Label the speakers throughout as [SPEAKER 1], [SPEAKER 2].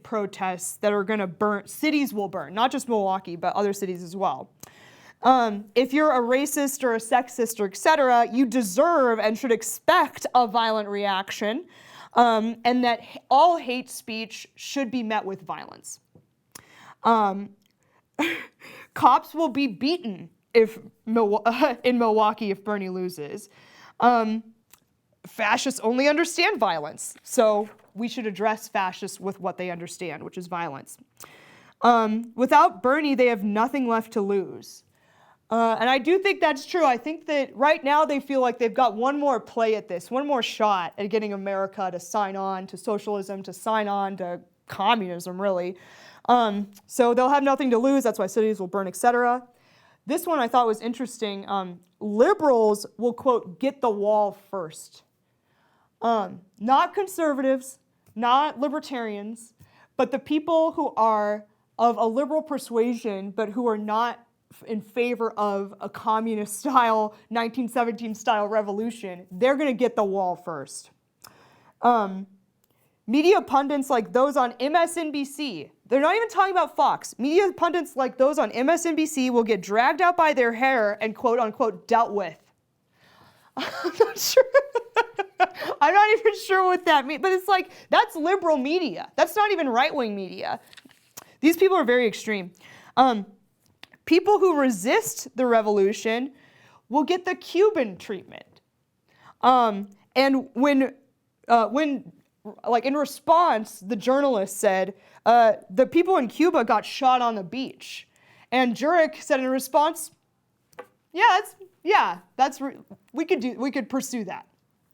[SPEAKER 1] protests that are going to burn, cities will burn, not just Milwaukee, but other cities as well. If you're a racist or a sexist or etc., you deserve and should expect a violent reaction, and that all hate speech should be met with violence. Cops will be beaten in Milwaukee if Bernie loses. Fascists only understand violence, so we should address fascists with what they understand, which is violence. Without Bernie, they have nothing left to lose. And I do think that's true. I think that right now they feel like they've got one more play at this, one more shot at getting America to sign on to socialism, to sign on to communism, really. So they'll have nothing to lose. That's why cities will burn, etc. This one I thought was interesting. Liberals will, quote, get the wall first. Not conservatives, not libertarians, but the people who are of a liberal persuasion, but who are not in favor of a communist-style, 1917-style revolution, they're going to get the wall first. Media pundits like those on MSNBC, they're not even talking about Fox. Media pundits like those on MSNBC will get dragged out by their hair and quote-unquote dealt with. I'm not sure. I'm not even sure what that means, but it's like, that's liberal media. That's not even right-wing media. These people are very extreme. People who resist the revolution will get the Cuban treatment. And when like in response, the journalist said, the people in Cuba got shot on the beach. And Jurek said in response, we could pursue that.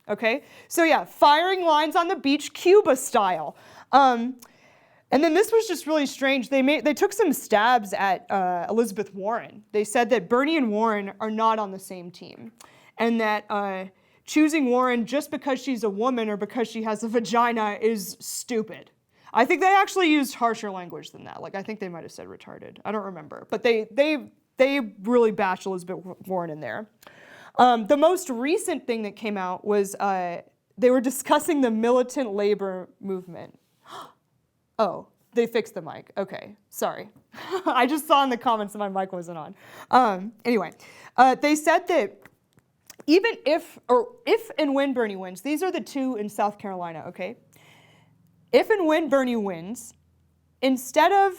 [SPEAKER 1] Okay? So yeah, firing lines on the beach, Cuba style. And then this was just really strange. They took some stabs at Elizabeth Warren. They said that Bernie and Warren are not on the same team, and that choosing Warren just because she's a woman or because she has a vagina is stupid. I think they actually used harsher language than that. Like, I think they might have said retarded. I don't remember. But they really bashed Elizabeth Warren in there. The most recent thing that came out was they were discussing the militant labor movement. Oh, they fixed the mic. Okay, sorry. I just saw in the comments that my mic wasn't on. Anyway, they said that if and when Bernie wins, these are the two in South Carolina, okay? If and when Bernie wins, instead of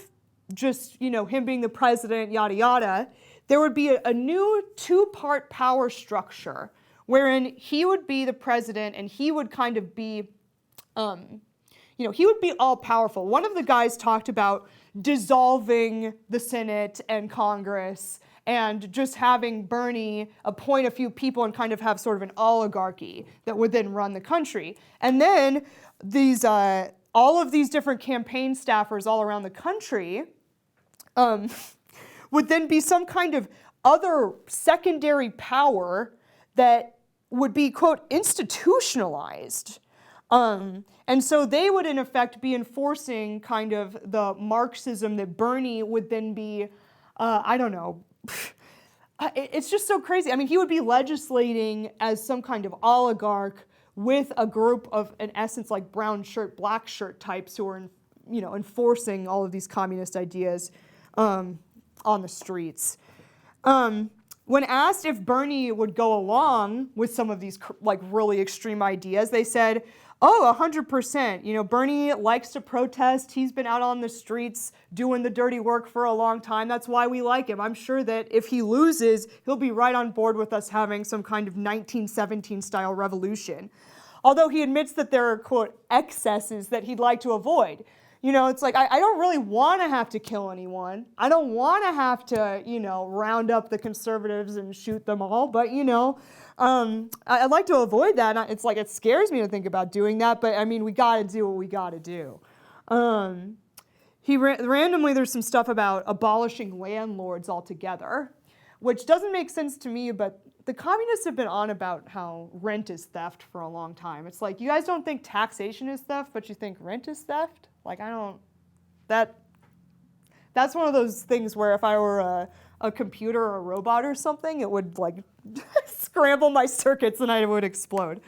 [SPEAKER 1] just, him being the president, yada, yada, there would be a new two-part power structure wherein he would be the president and he would kind of be, he would be all-powerful. One of the guys talked about dissolving the Senate and Congress and just having Bernie appoint a few people and kind of have sort of an oligarchy that would then run the country. And then all of these different campaign staffers all around the country would then be some kind of other secondary power that would be, quote, institutionalized. And so they would, in effect, be enforcing kind of the Marxism that Bernie would then be, it's just so crazy. I mean, he would be legislating as some kind of oligarch with a group of, in essence, like brown shirt, black shirt types who are, enforcing all of these communist ideas on the streets. When asked if Bernie would go along with some of these like really extreme ideas, they said, 100%. Bernie likes to protest. He's been out on the streets doing the dirty work for a long time. That's why we like him. I'm sure that if he loses, he'll be right on board with us having some kind of 1917 style revolution. Although he admits that there are, quote, excesses that he'd like to avoid. It's like, I don't really want to have to kill anyone. I don't want to have to, round up the conservatives and shoot them all. But, I'd like to avoid that. It's like, it scares me to think about doing that. But, I mean, we got to do what we got to do. Randomly, there's some stuff about abolishing landlords altogether, which doesn't make sense to me, but the communists have been on about how rent is theft for a long time. It's like, you guys don't think taxation is theft, but you think rent is theft? Like, that's one of those things where if I were a computer or a robot or something, it would like scramble my circuits and I would explode.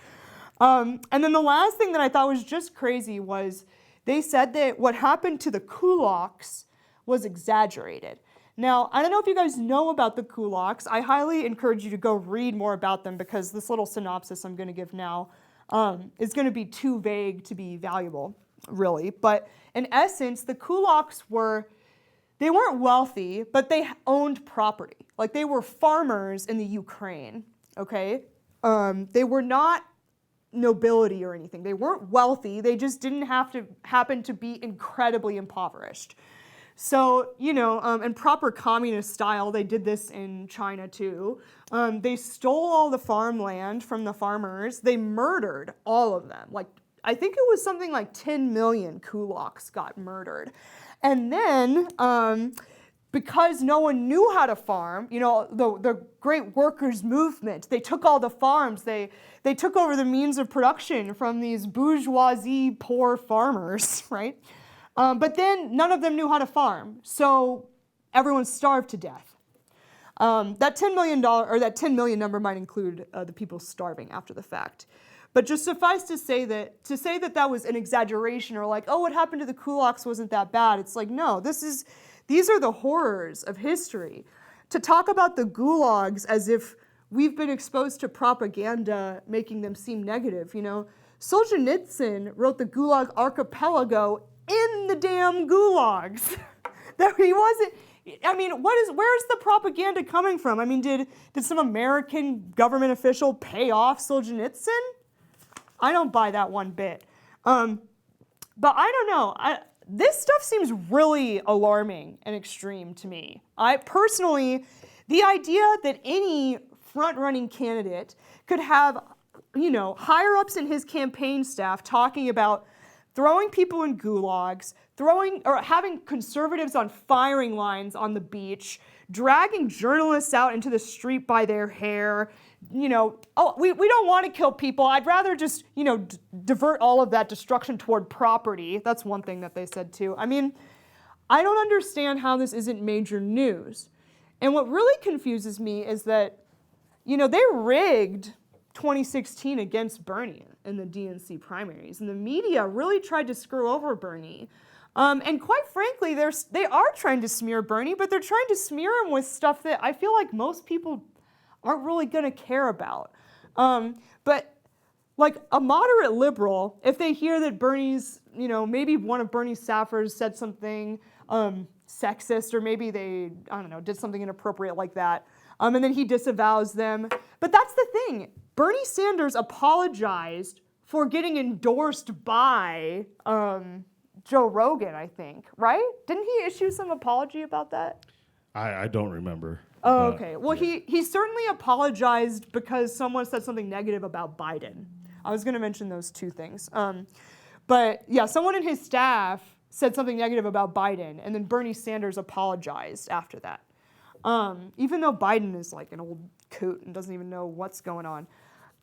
[SPEAKER 1] And then the last thing that I thought was just crazy was they said that what happened to the kulaks was exaggerated. Now, I don't know if you guys know about the kulaks. I highly encourage you to go read more about them because this little synopsis I'm going to give now is going to be too vague to be valuable, really. But in essence, the kulaks they weren't wealthy, but they owned property. Like they were farmers in the Ukraine, okay? They were not nobility or anything. They weren't wealthy. They just didn't happen to be incredibly impoverished. So, in proper communist style, they did this in China too. They stole all the farmland from the farmers. They murdered all of them. I think it was something like 10 million kulaks got murdered. And then, because no one knew how to farm, the great workers' movement, they took all the farms, they took over the means of production from these bourgeoisie poor farmers, right? But then none of them knew how to farm, so everyone starved to death. That $10 million number might include the people starving after the fact. But just suffice to say that that was an exaggeration or what happened to the kulaks wasn't that bad. It's like, no, these are the horrors of history. To talk about the gulags as if we've been exposed to propaganda making them seem negative, Solzhenitsyn wrote the Gulag Archipelago in the damn gulags. That he wasn't, where's the propaganda coming from? Did some American government official pay off Solzhenitsyn? I don't buy that one bit. But I don't know. This stuff seems really alarming and extreme to me. The idea that any front-running candidate could have, higher-ups in his campaign staff talking about throwing people in gulags, having conservatives on firing lines on the beach, dragging journalists out into the street by their hair, we don't want to kill people. I'd rather just, divert all of that destruction toward property. That's one thing that they said too. I don't understand how this isn't major news. And what really confuses me is that, they rigged 2016 against Bernie in the DNC primaries. And the media really tried to screw over Bernie. And quite frankly, they are trying to smear Bernie, but they're trying to smear him with stuff that I feel like most people aren't really going to care about. But a moderate liberal, if they hear that Bernie's, maybe one of Bernie's staffers said something sexist, or maybe they, did something inappropriate like that, and then he disavows them. But that's the thing. Bernie Sanders apologized for getting endorsed by Joe Rogan, I think, right? Didn't he issue some apology about that?
[SPEAKER 2] I don't remember.
[SPEAKER 1] Oh, okay. Well, yeah. He certainly apologized because someone said something negative about Biden. I was going to mention those two things. But yeah, someone in his staff said something negative about Biden, and then Bernie Sanders apologized after that. Even though Biden is like an old coot and doesn't even know what's going on.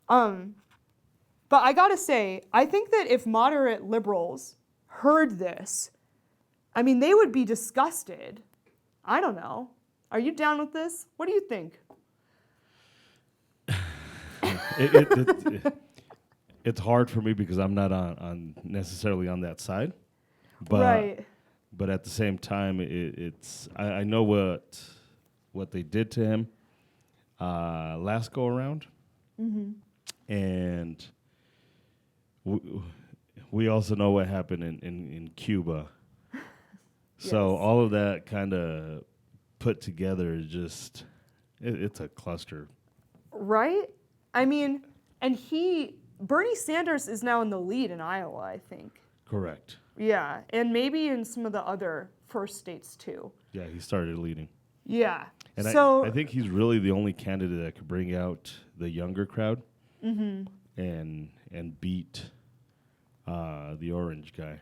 [SPEAKER 1] But I gotta say, I think that if moderate liberals heard this, they would be disgusted. I don't know. Are you down with this? What do you think?
[SPEAKER 2] It's hard for me because I'm not on necessarily on that side. But,
[SPEAKER 1] right.
[SPEAKER 2] But at the same time, I know what they did to him last go around.
[SPEAKER 1] Mm-hmm.
[SPEAKER 2] And we also know what happened in Cuba.
[SPEAKER 1] Yes.
[SPEAKER 2] So all of that kind of put together is just, it's a cluster.
[SPEAKER 1] Right? And Bernie Sanders is now in the lead in Iowa, I think.
[SPEAKER 2] Correct.
[SPEAKER 1] Yeah, and maybe in some of the other first states too.
[SPEAKER 2] Yeah, he started leading.
[SPEAKER 1] Yeah.
[SPEAKER 2] And
[SPEAKER 1] so
[SPEAKER 2] I think he's really the only candidate that could bring out the younger crowd
[SPEAKER 1] mm-hmm.
[SPEAKER 2] and beat the orange guy.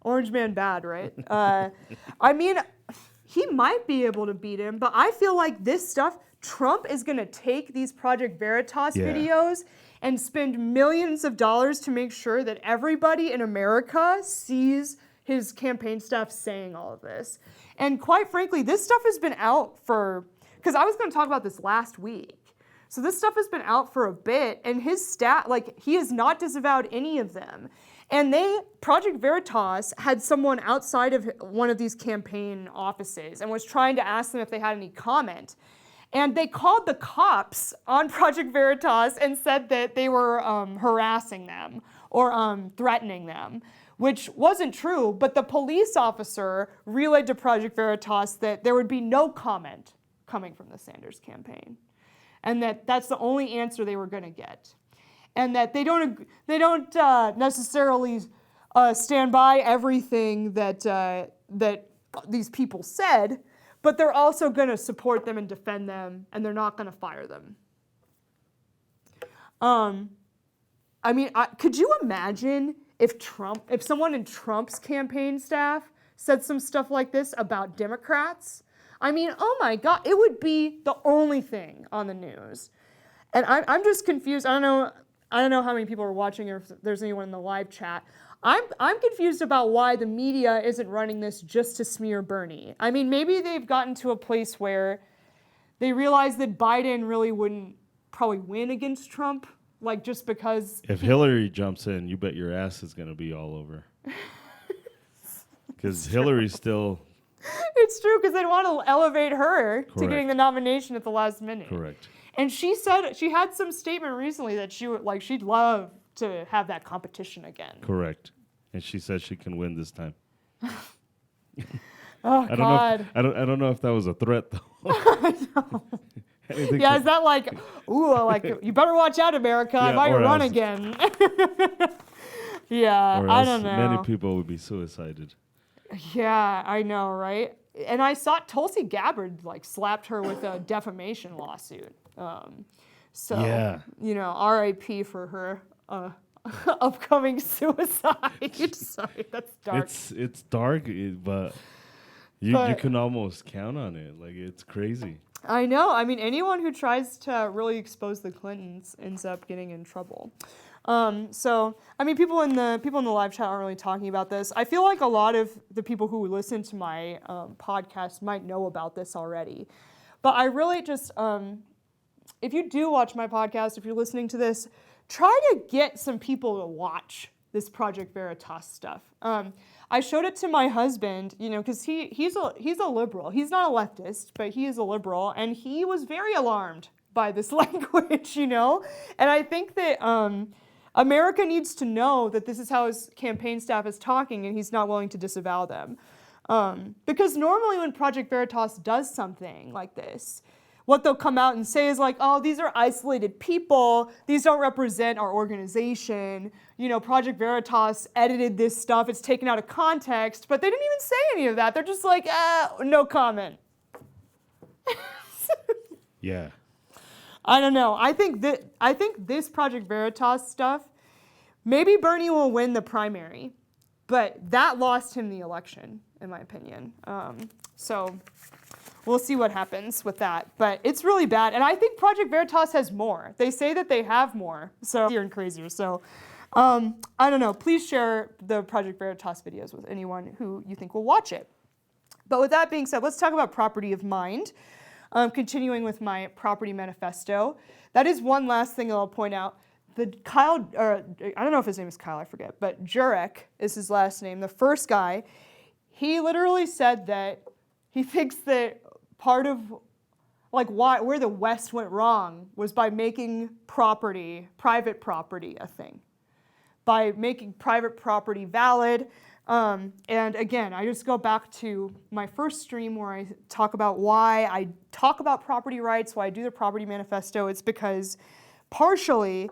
[SPEAKER 1] Orange man bad, right? He might be able to beat him, but I feel like this stuff, Trump is going to take these Project Veritas videos and spend millions of dollars to make sure that everybody in America sees his campaign staff saying all of this. And quite frankly, this stuff has been out because I was going to talk about this last week. So this stuff has been out for a bit, and his staff, he has not disavowed any of them. And Project Veritas had someone outside of one of these campaign offices and was trying to ask them if they had any comment. And they called the cops on Project Veritas and said that they were harassing them or threatening them, which wasn't true, but the police officer relayed to Project Veritas that there would be no comment coming from the Sanders campaign, and that's the only answer they were going to get, and that they don't necessarily stand by everything that these people said, but they're also going to support them and defend them, and they're not going to fire them. I mean, could you imagine if someone in Trump's campaign staff said some stuff like this about Democrats? I mean, oh my God, it would be the only thing on the news. And I'm just confused. I don't know how many people are watching or if there's anyone in the live chat. I'm confused about why the media isn't running this just to smear Bernie. I mean, maybe they've gotten to a place where they realize that Biden really wouldn't probably win against Trump, like just because.
[SPEAKER 2] If Hillary jumps in, you bet your ass is going to be all over. Because Hillary's still.
[SPEAKER 1] It's true, because they'd want to elevate her
[SPEAKER 2] Correct.
[SPEAKER 1] to getting the nomination at the last minute.
[SPEAKER 2] Correct.
[SPEAKER 1] And she said she had some statement recently that she'd love to have that competition again.
[SPEAKER 2] Correct. And she says she can win this time.
[SPEAKER 1] Oh, God.
[SPEAKER 2] I don't know if that was a threat, though.
[SPEAKER 1] I know. Yeah, is that like, ooh, like, you better watch out, America, I might run again. Yeah,
[SPEAKER 2] or
[SPEAKER 1] I
[SPEAKER 2] else
[SPEAKER 1] don't know.
[SPEAKER 2] many people would be suicided.
[SPEAKER 1] Yeah, I know, right? And I saw Tulsi Gabbard slapped her with a defamation lawsuit. So,
[SPEAKER 2] yeah.
[SPEAKER 1] RIP for her upcoming suicide. Sorry, that's dark.
[SPEAKER 2] It's dark, but you can almost count on it. Like, it's crazy.
[SPEAKER 1] I know. I mean, anyone who tries to really expose the Clintons ends up getting in trouble. So, I mean, people in the live chat aren't really talking about this. I feel like a lot of the people who listen to my podcast might know about this already. But I really just, if you do watch my podcast, if you're listening to this, try to get some people to watch this Project Veritas stuff. I showed it to my husband, because he's a liberal. He's not a leftist, but he is a liberal, and he was very alarmed by this language, And I think that America needs to know that this is how his campaign staff is talking, and he's not willing to disavow them. Because normally when Project Veritas does something like this, what they'll come out and say is like, oh, these are isolated people. These don't represent our organization. Project Veritas edited this stuff. It's taken out of context. But they didn't even say any of that. They're just like, no comment.
[SPEAKER 2] Yeah.
[SPEAKER 1] I don't know. I think this Project Veritas stuff, maybe Bernie will win the primary, but that lost him the election, in my opinion. So we'll see what happens with that. But it's really bad. And I think Project Veritas has more. They say that they have more. So crazier and crazier. So I don't know. Please share the Project Veritas videos with anyone who you think will watch it. But with that being said, let's talk about property of mind. Continuing with my property manifesto. That is one last thing I'll point out. I don't know if his name is Kyle, I forget, but Jurek is his last name, the first guy. He literally said that he thinks that part of where the West went wrong was by making private property, a thing. By making private property valid. And again, I just go back to my first stream where I talk about why I talk about property rights, why I do the property manifesto. It's because partially,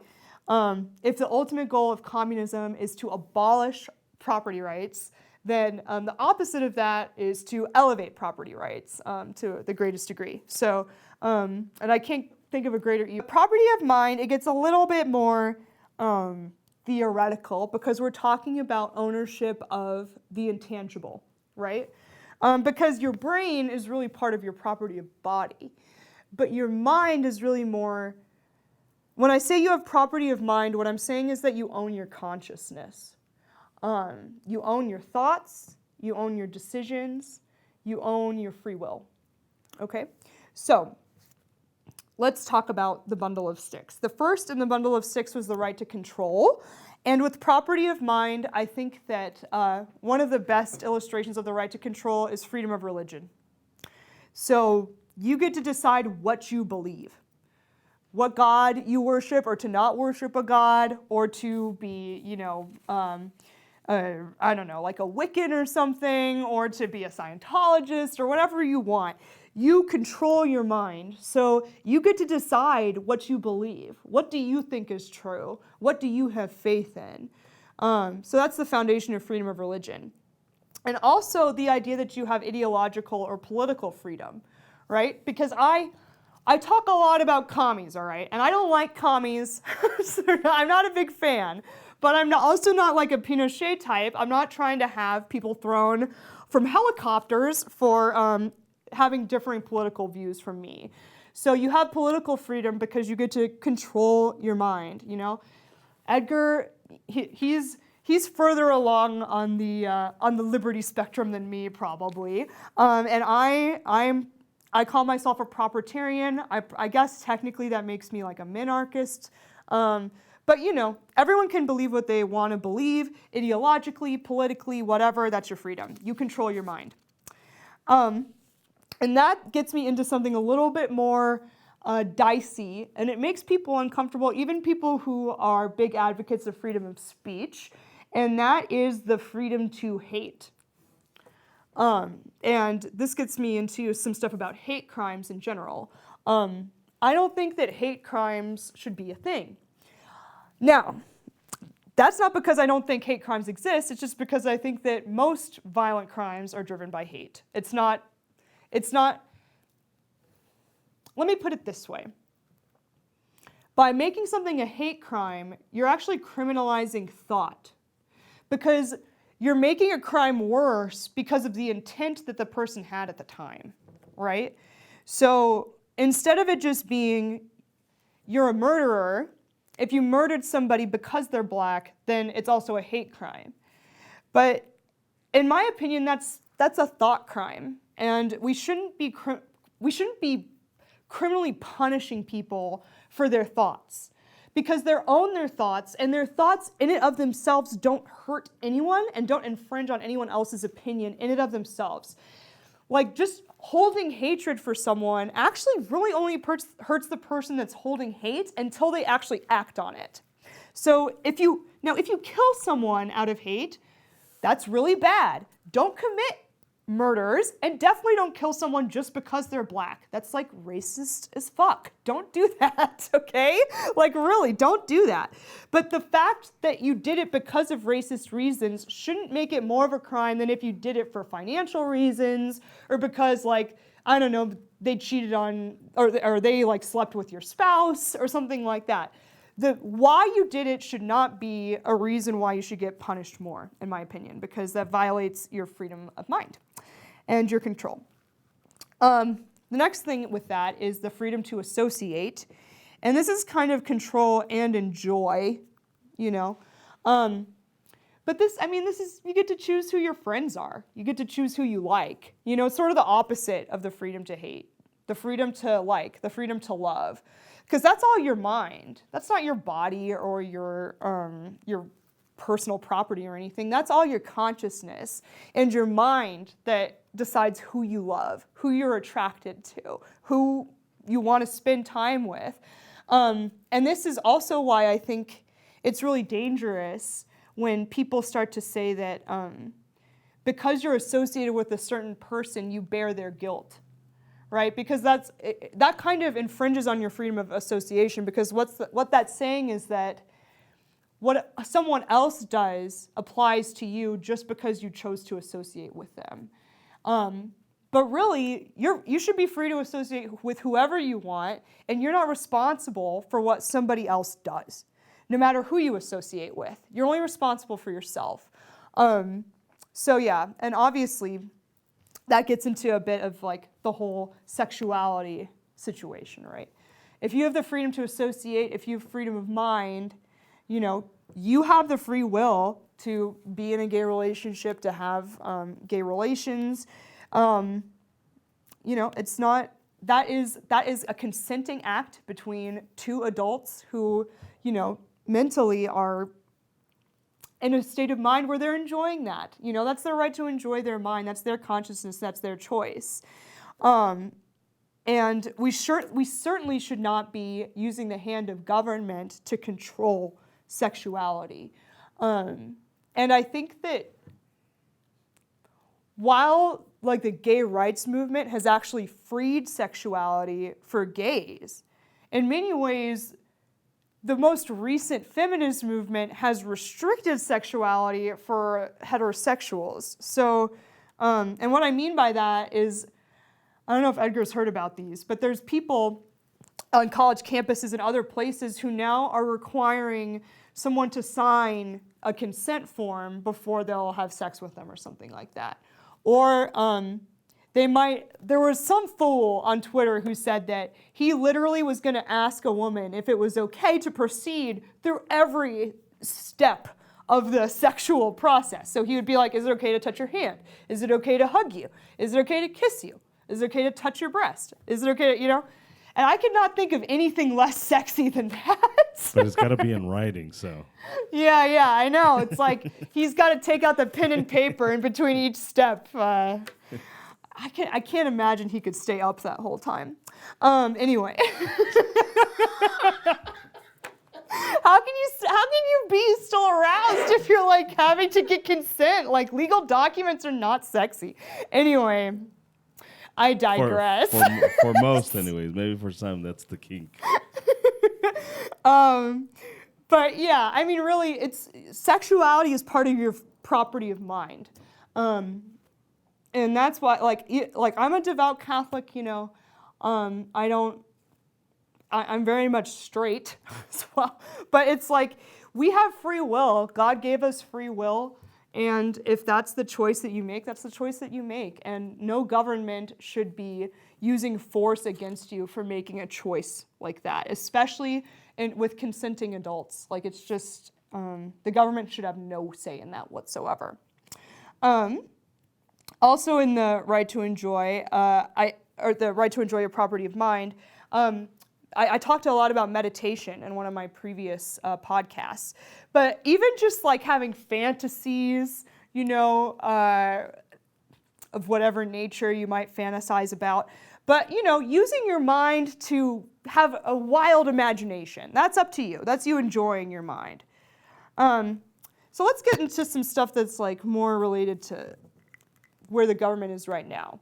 [SPEAKER 1] if the ultimate goal of communism is to abolish property rights, then the opposite of that is to elevate property rights to the greatest degree. So, and I can't think of a greater evil. Property of mind, it gets a little bit more theoretical because we're talking about ownership of the intangible, right? Because your brain is really part of your property of body, but your mind is really more. When I say you have property of mind, what I'm saying is that you own your consciousness. You own your thoughts, you own your decisions, you own your free will. Okay? So, let's talk about the bundle of sticks. The first in the bundle of sticks was the right to control. And with property of mind, I think that one of the best illustrations of the right to control is freedom of religion. So you get to decide what you believe, what God you worship, or to not worship a God, or to be, I don't know, like a Wiccan or something, or to be a Scientologist, or whatever you want. You control your mind, so you get to decide what you believe. What do you think is true? What do you have faith in? So that's the foundation of freedom of religion. And also the idea that you have ideological or political freedom, right? Because I talk a lot about commies, all right? And I don't like commies. I'm not a big fan. But I'm also not like a Pinochet type. I'm not trying to have people thrown from helicopters for having differing political views from me. So you have political freedom because you get to control your mind, Edgar, he's further along on the liberty spectrum than me, probably. And I call myself a propertarian. I guess technically that makes me like a minarchist. But everyone can believe what they want to believe, ideologically, politically, whatever, that's your freedom. You control your mind. And that gets me into something a little bit more dicey, and it makes people uncomfortable, even people who are big advocates of freedom of speech, and that is the freedom to hate. And this gets me into some stuff about hate crimes in general. I don't think that hate crimes should be a thing. Now, that's not because I don't think hate crimes exist, it's just because I think that most violent crimes are driven by hate. It's not, let me put it this way. By making something a hate crime, you're actually criminalizing thought. Because you're making a crime worse because of the intent that the person had at the time, right? So instead of it just being, you're a murderer, if you murdered somebody because they're black, then it's also a hate crime. But in my opinion, that's a thought crime, and we shouldn't be criminally punishing people for their thoughts, because they own their thoughts, and their thoughts in and of themselves don't hurt anyone and don't infringe on anyone else's opinion in and of themselves. Like, just holding hatred for someone actually really only hurts the person that's holding hate until they actually act on it. So if you kill someone out of hate, that's really bad. Don't commit murders, and definitely don't kill someone just because they're black. That's like racist as fuck. Don't do that, okay? Like, really, don't do that. But the fact that you did it because of racist reasons shouldn't make it more of a crime than if you did it for financial reasons, or because, like, I don't know, they cheated on, or they like slept with your spouse or something like that. The why you did it should not be a reason why you should get punished more, in my opinion, because that violates your freedom of mind and your control. The next thing with that is the freedom to associate. And this is kind of control and enjoy, But this is, you get to choose who your friends are. You get to choose who you like. It's sort of the opposite of the freedom to hate. The freedom to like, the freedom to love. Because that's all your mind. That's not your body or your personal property or anything. That's all your consciousness and your mind that decides who you love, who you're attracted to, who you want to spend time with. And this is also why I think it's really dangerous when people start to say that because you're associated with a certain person, you bear their guilt. Right? Because that kind of infringes on your freedom of association, because what that's saying is that what someone else does applies to you just because you chose to associate with them. But really, you should be free to associate with whoever you want, and you're not responsible for what somebody else does, no matter who you associate with. You're only responsible for yourself. So yeah, and obviously, that gets into a bit of like the whole sexuality situation, right? If you have the freedom to associate, if you have freedom of mind, you have the free will to be in a gay relationship, to have gay relations. It's not, that is a consenting act between two adults who, mentally are in a state of mind where they're enjoying that. You know, that's their right to enjoy their mind. That's their consciousness. That's their choice. And we certainly should not be using the hand of government to control sexuality. And I think that while like the gay rights movement has actually freed sexuality for gays, in many ways, the most recent feminist movement has restricted sexuality for heterosexuals. So, and what I mean by that is, I don't know if Edgar's heard about these, but there's people on college campuses and other places who now are requiring someone to sign a consent form before they'll have sex with them or something like that. Or there was some fool on Twitter who said that he literally was going to ask a woman if it was okay to proceed through every step of the sexual process. So he would be like, is it okay to touch your hand? Is it okay to hug you? Is it okay to kiss you? Is it okay to touch your breast? Is it okay to, you know? And I could not think of anything less sexy than that.
[SPEAKER 2] But it's got to be in writing, so.
[SPEAKER 1] Yeah, I know. It's like he's got to take out the pen and paper in between each step. I can't imagine he could stay up that whole time. Anyway. How can you be still aroused if you're like having to get consent? Like legal documents are not sexy. Anyway. I digress.
[SPEAKER 2] For most, anyways. Maybe for some, that's the kink.
[SPEAKER 1] But yeah, I mean, really, sexuality is part of your property of mind, and that's why, like I'm a devout Catholic, you know. I'm very much straight as well, but it's like we have free will. God gave us free will. And if that's the choice that you make, that's the choice that you make. And no government should be using force against you for making a choice like that, especially with consenting adults. Like it's just, the government should have no say in that whatsoever. Also in the right to enjoy, the right to enjoy your property of mind, I talked a lot about meditation in one of my previous podcasts, but even just like having fantasies, you know, of whatever nature you might fantasize about, but you know, using your mind to have a wild imagination, that's up to you. That's you enjoying your mind. So let's get into some stuff that's like more related to where the government is right now.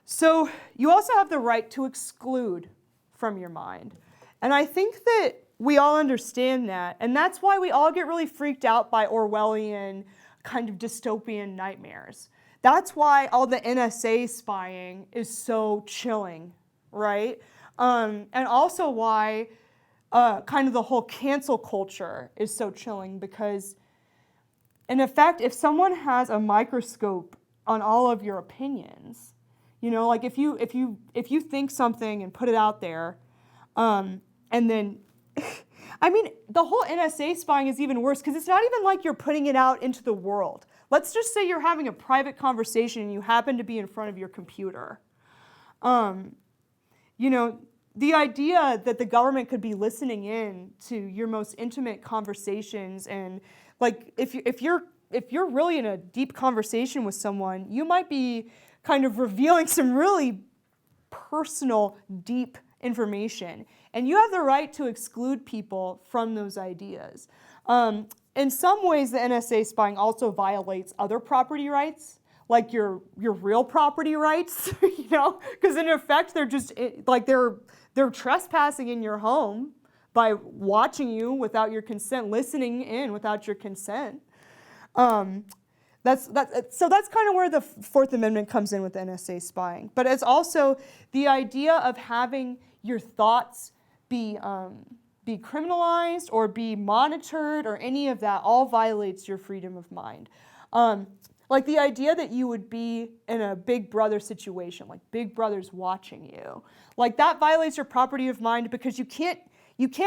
[SPEAKER 1] So you also have the right to exclude from your mind. And I think that we all understand that. And that's why we all get really freaked out by Orwellian kind of dystopian nightmares. That's why all the NSA spying is so chilling, right? And also why kind of the whole cancel culture is so chilling, because in effect, if someone has a microscope on all of your opinions, you know, like if you think something and put it out there, and then, I mean, the whole NSA spying is even worse because it's not even like you're putting it out into the world. Let's just say you're having a private conversation and you happen to be in front of your computer. You know, the idea that the government could be listening in to your most intimate conversations, and like if you're really in a deep conversation with someone, you might be kind of revealing some really personal, deep information. And you have the right to exclude people from those ideas. In some ways, the NSA spying also violates other property rights, like your real property rights, you know, because in effect, they're just like they're trespassing in your home by watching you without your consent, listening in without your consent. So that's kind of where the Fourth Amendment comes in with the NSA spying. But it's also the idea of having your thoughts be criminalized or be monitored or any of that all violates your freedom of mind. Like the idea that you would be in a Big Brother situation, like Big Brother's watching you, like that violates your property of mind because you can't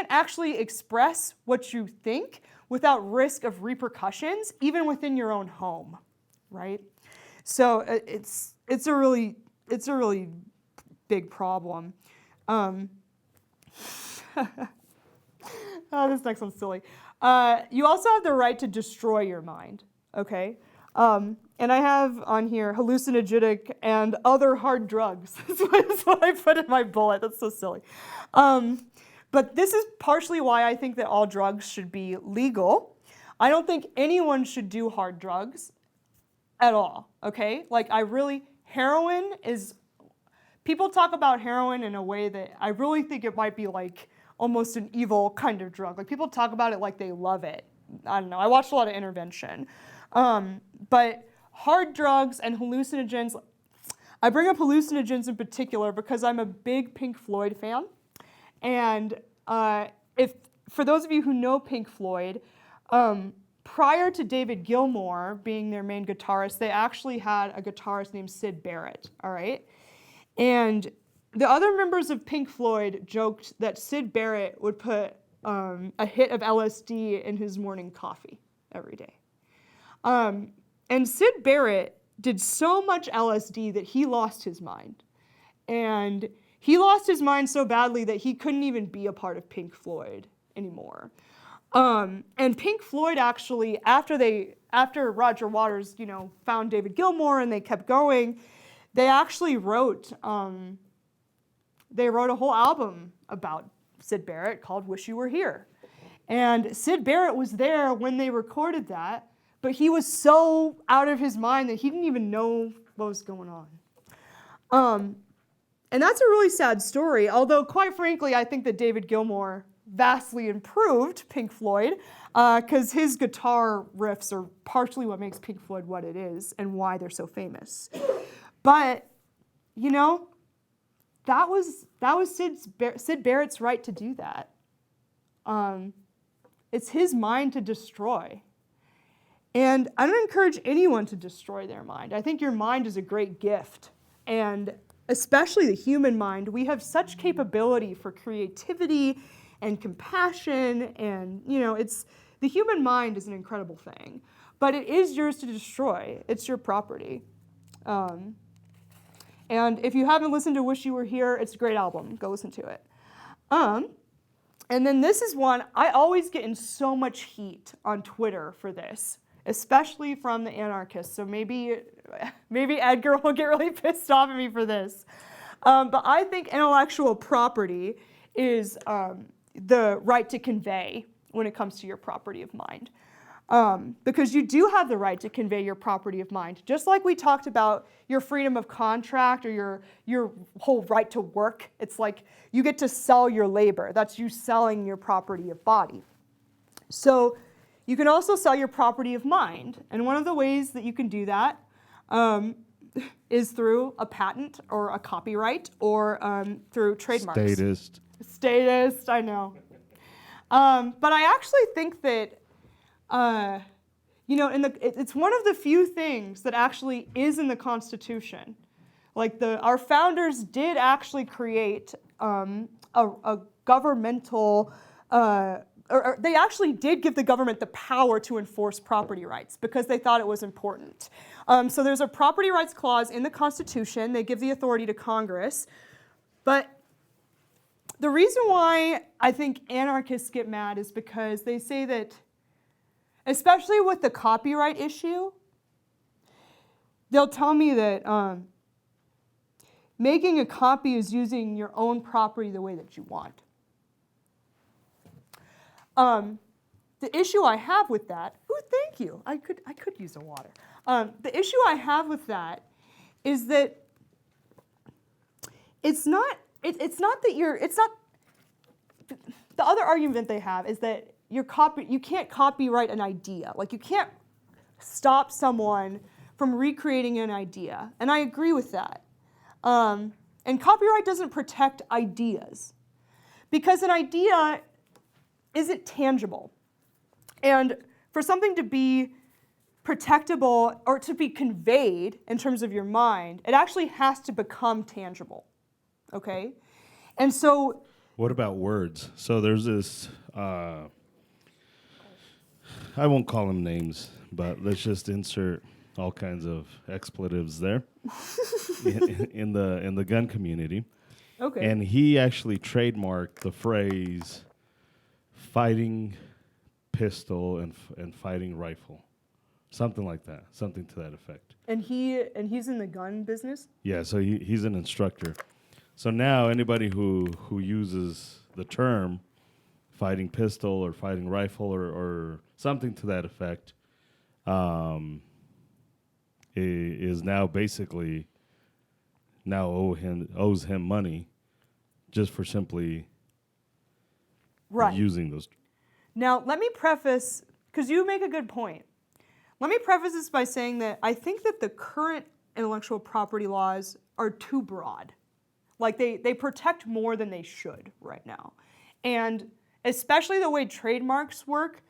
[SPEAKER 1] actually express what you think without risk of repercussions, even within your own home, right? So it's a really big problem. Oh, this next one's silly. You also have the right to destroy your mind, okay? And I have on here hallucinogenic and other hard drugs. That's what I put in my bullet. That's so silly. But this is partially why I think that all drugs should be legal. I don't think anyone should do hard drugs at all, okay? Like heroin is, people talk about heroin in a way that I really think it might be like almost an evil kind of drug. Like people talk about it like they love it. I don't know, I watched a lot of Intervention. But hard drugs and hallucinogens, I bring up hallucinogens in particular because I'm a big Pink Floyd fan. And for those of you who know Pink Floyd, prior to David Gilmour being their main guitarist, they actually had a guitarist named Syd Barrett, all right? And the other members of Pink Floyd joked that Syd Barrett would put a hit of LSD in his morning coffee every day. And Syd Barrett did so much LSD that he lost his mind. And he lost his mind so badly that he couldn't even be a part of Pink Floyd anymore. And Pink Floyd actually, after Roger Waters, found David Gilmour and they kept going, they actually wrote a whole album about Syd Barrett called Wish You Were Here. And Syd Barrett was there when they recorded that, but he was so out of his mind that he didn't even know what was going on. And that's a really sad story, although quite frankly, I think that David Gilmour vastly improved Pink Floyd because his guitar riffs are partially what makes Pink Floyd what it is and why they're so famous. But, that was Syd Barrett's right to do that. It's his mind to destroy. And I don't encourage anyone to destroy their mind. I think your mind is a great gift. And especially the human mind, we have such capability for creativity and compassion. And, the human mind is an incredible thing. But it is yours to destroy. It's your property. And if you haven't listened to Wish You Were Here, it's a great album. Go listen to it. And then this is one, I always get in so much heat on Twitter for this, especially from the anarchists. So maybe Edgar will get really pissed off at me for this. But I think intellectual property is the right to convey when it comes to your property of mind. Because you do have the right to convey your property of mind. Just like we talked about your freedom of contract or your whole right to work. It's like you get to sell your labor. That's you selling your property of body. So you can also sell your property of mind. And one of the ways that you can do that is through a patent or a copyright or through trademarks. Statist, I know. But I actually think that it's one of the few things that actually is in the Constitution. Like our founders did actually create a governmental, or they actually did give the government the power to enforce property rights because they thought it was important. So there's a property rights clause in the Constitution. They give the authority to Congress. But the reason why I think anarchists get mad is because they say that, especially with the copyright issue, they'll tell me that making a copy is using your own property the way that you want. The issue I have with that, thank you, I could use some water. The issue I have with that is that it's not the other argument they have is that you can't copyright an idea. Like you can't stop someone from recreating an idea. And I agree with that. And copyright doesn't protect ideas because an idea isn't tangible. And for something to be protectable or to be conveyed in terms of your mind, it actually has to become tangible. Okay? And so
[SPEAKER 2] what about words? So there's this I won't call them names, but let's just insert all kinds of expletives there in the gun community.
[SPEAKER 1] Okay.
[SPEAKER 2] And he actually trademarked the phrase fighting pistol and fighting rifle, something like that, something to that effect.
[SPEAKER 1] And he's in the gun business?
[SPEAKER 2] Yeah, so he's an instructor. So now anybody who uses the term fighting pistol or fighting rifle or something to that effect is now basically owes him money just for simply using those.
[SPEAKER 1] Now, let me preface, because you make a good point. Let me preface this by saying that I think that the current intellectual property laws are too broad. Like they protect more than they should right now. And especially the way trademarks work,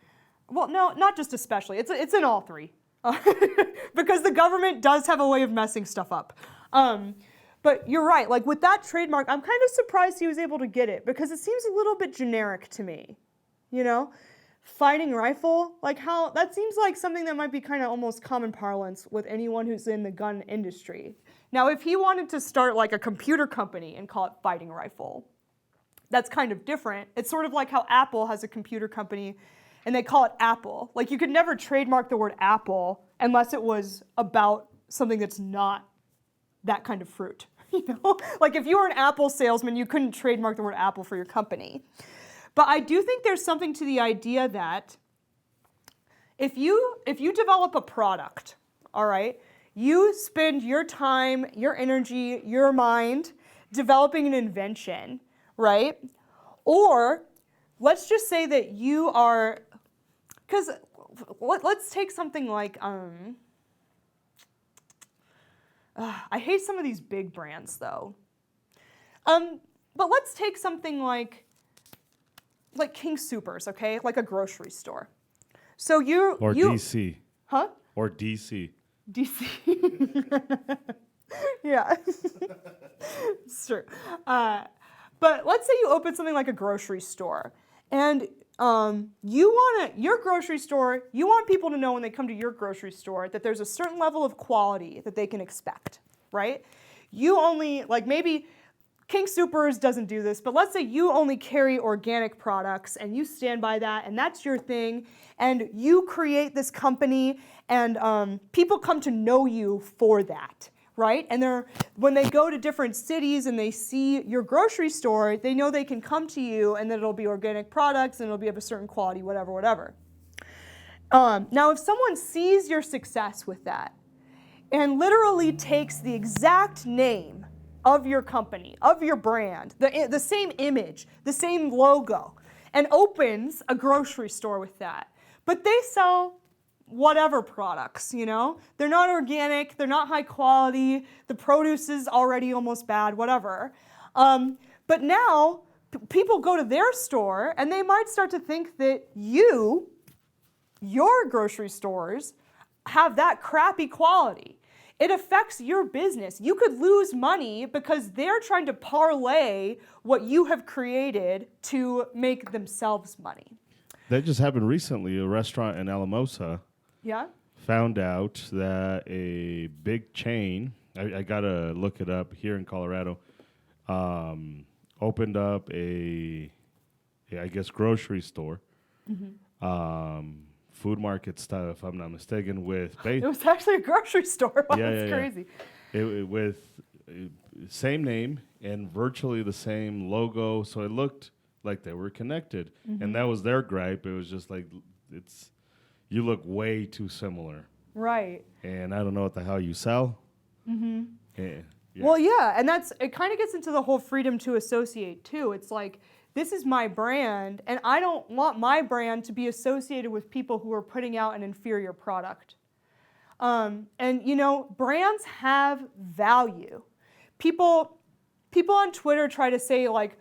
[SPEAKER 1] well, no, not just especially, it's in all three. Because the government does have a way of messing stuff up. But you're right, like with that trademark, I'm kind of surprised he was able to get it because it seems a little bit generic to me, you know? Fighting rifle, like how, that seems like something that might be kind of almost common parlance with anyone who's in the gun industry. Now, if he wanted to start like a computer company and call it fighting rifle, that's kind of different. It's sort of like how Apple has a computer company and they call it Apple. Like you could never trademark the word apple unless it was about something that's not that kind of fruit. You know, like if you were an Apple salesman, you couldn't trademark the word apple for your company. But I do think there's something to the idea that if you develop a product, all right, you spend your time, your energy, your mind developing an invention, right? Or let's just say that you are, because let's take something like, I hate some of these big brands though. But let's take something like King Soopers, okay? Like a grocery store. So
[SPEAKER 2] Or DC.
[SPEAKER 1] Huh?
[SPEAKER 2] Or DC.
[SPEAKER 1] DC. Yeah. It's true. But let's say you open something like a grocery store and your grocery store, you want people to know when they come to your grocery store that there's a certain level of quality that they can expect, right? You only, like maybe King Soopers doesn't do this, but let's say you only carry organic products and you stand by that and that's your thing and you create this company and people come to know you for that, right? And when they go to different cities and they see your grocery store, they know they can come to you and that it'll be organic products and it'll be of a certain quality, whatever. Now, if someone sees your success with that and literally takes the exact name of your company, of your brand, the same image, the same logo, and opens a grocery store with that, but they sell whatever products, you know? They're not organic, they're not high quality, the produce is already almost bad, whatever. But now, people go to their store and they might start to think that your grocery stores have that crappy quality. It affects your business. You could lose money because they're trying to parlay what you have created to make themselves money.
[SPEAKER 2] That just happened recently. A restaurant in Alamosa found out that a big chain, I got to look it up, here in Colorado, opened up I guess, grocery store. Mm-hmm. Food market style, if I'm not mistaken, with
[SPEAKER 1] it was actually a grocery store. Wow, that's crazy.
[SPEAKER 2] With same name and virtually the same logo, so it looked like they were connected, and that was their gripe. It was just like you look way too similar,
[SPEAKER 1] right?
[SPEAKER 2] And I don't know what the hell you sell.
[SPEAKER 1] Mm-hmm.
[SPEAKER 2] Yeah.
[SPEAKER 1] Well, yeah, and it kind of gets into the whole freedom to associate too. It's like, this is my brand, and I don't want my brand to be associated with people who are putting out an inferior product. And you know, brands have value. People on Twitter try to say like,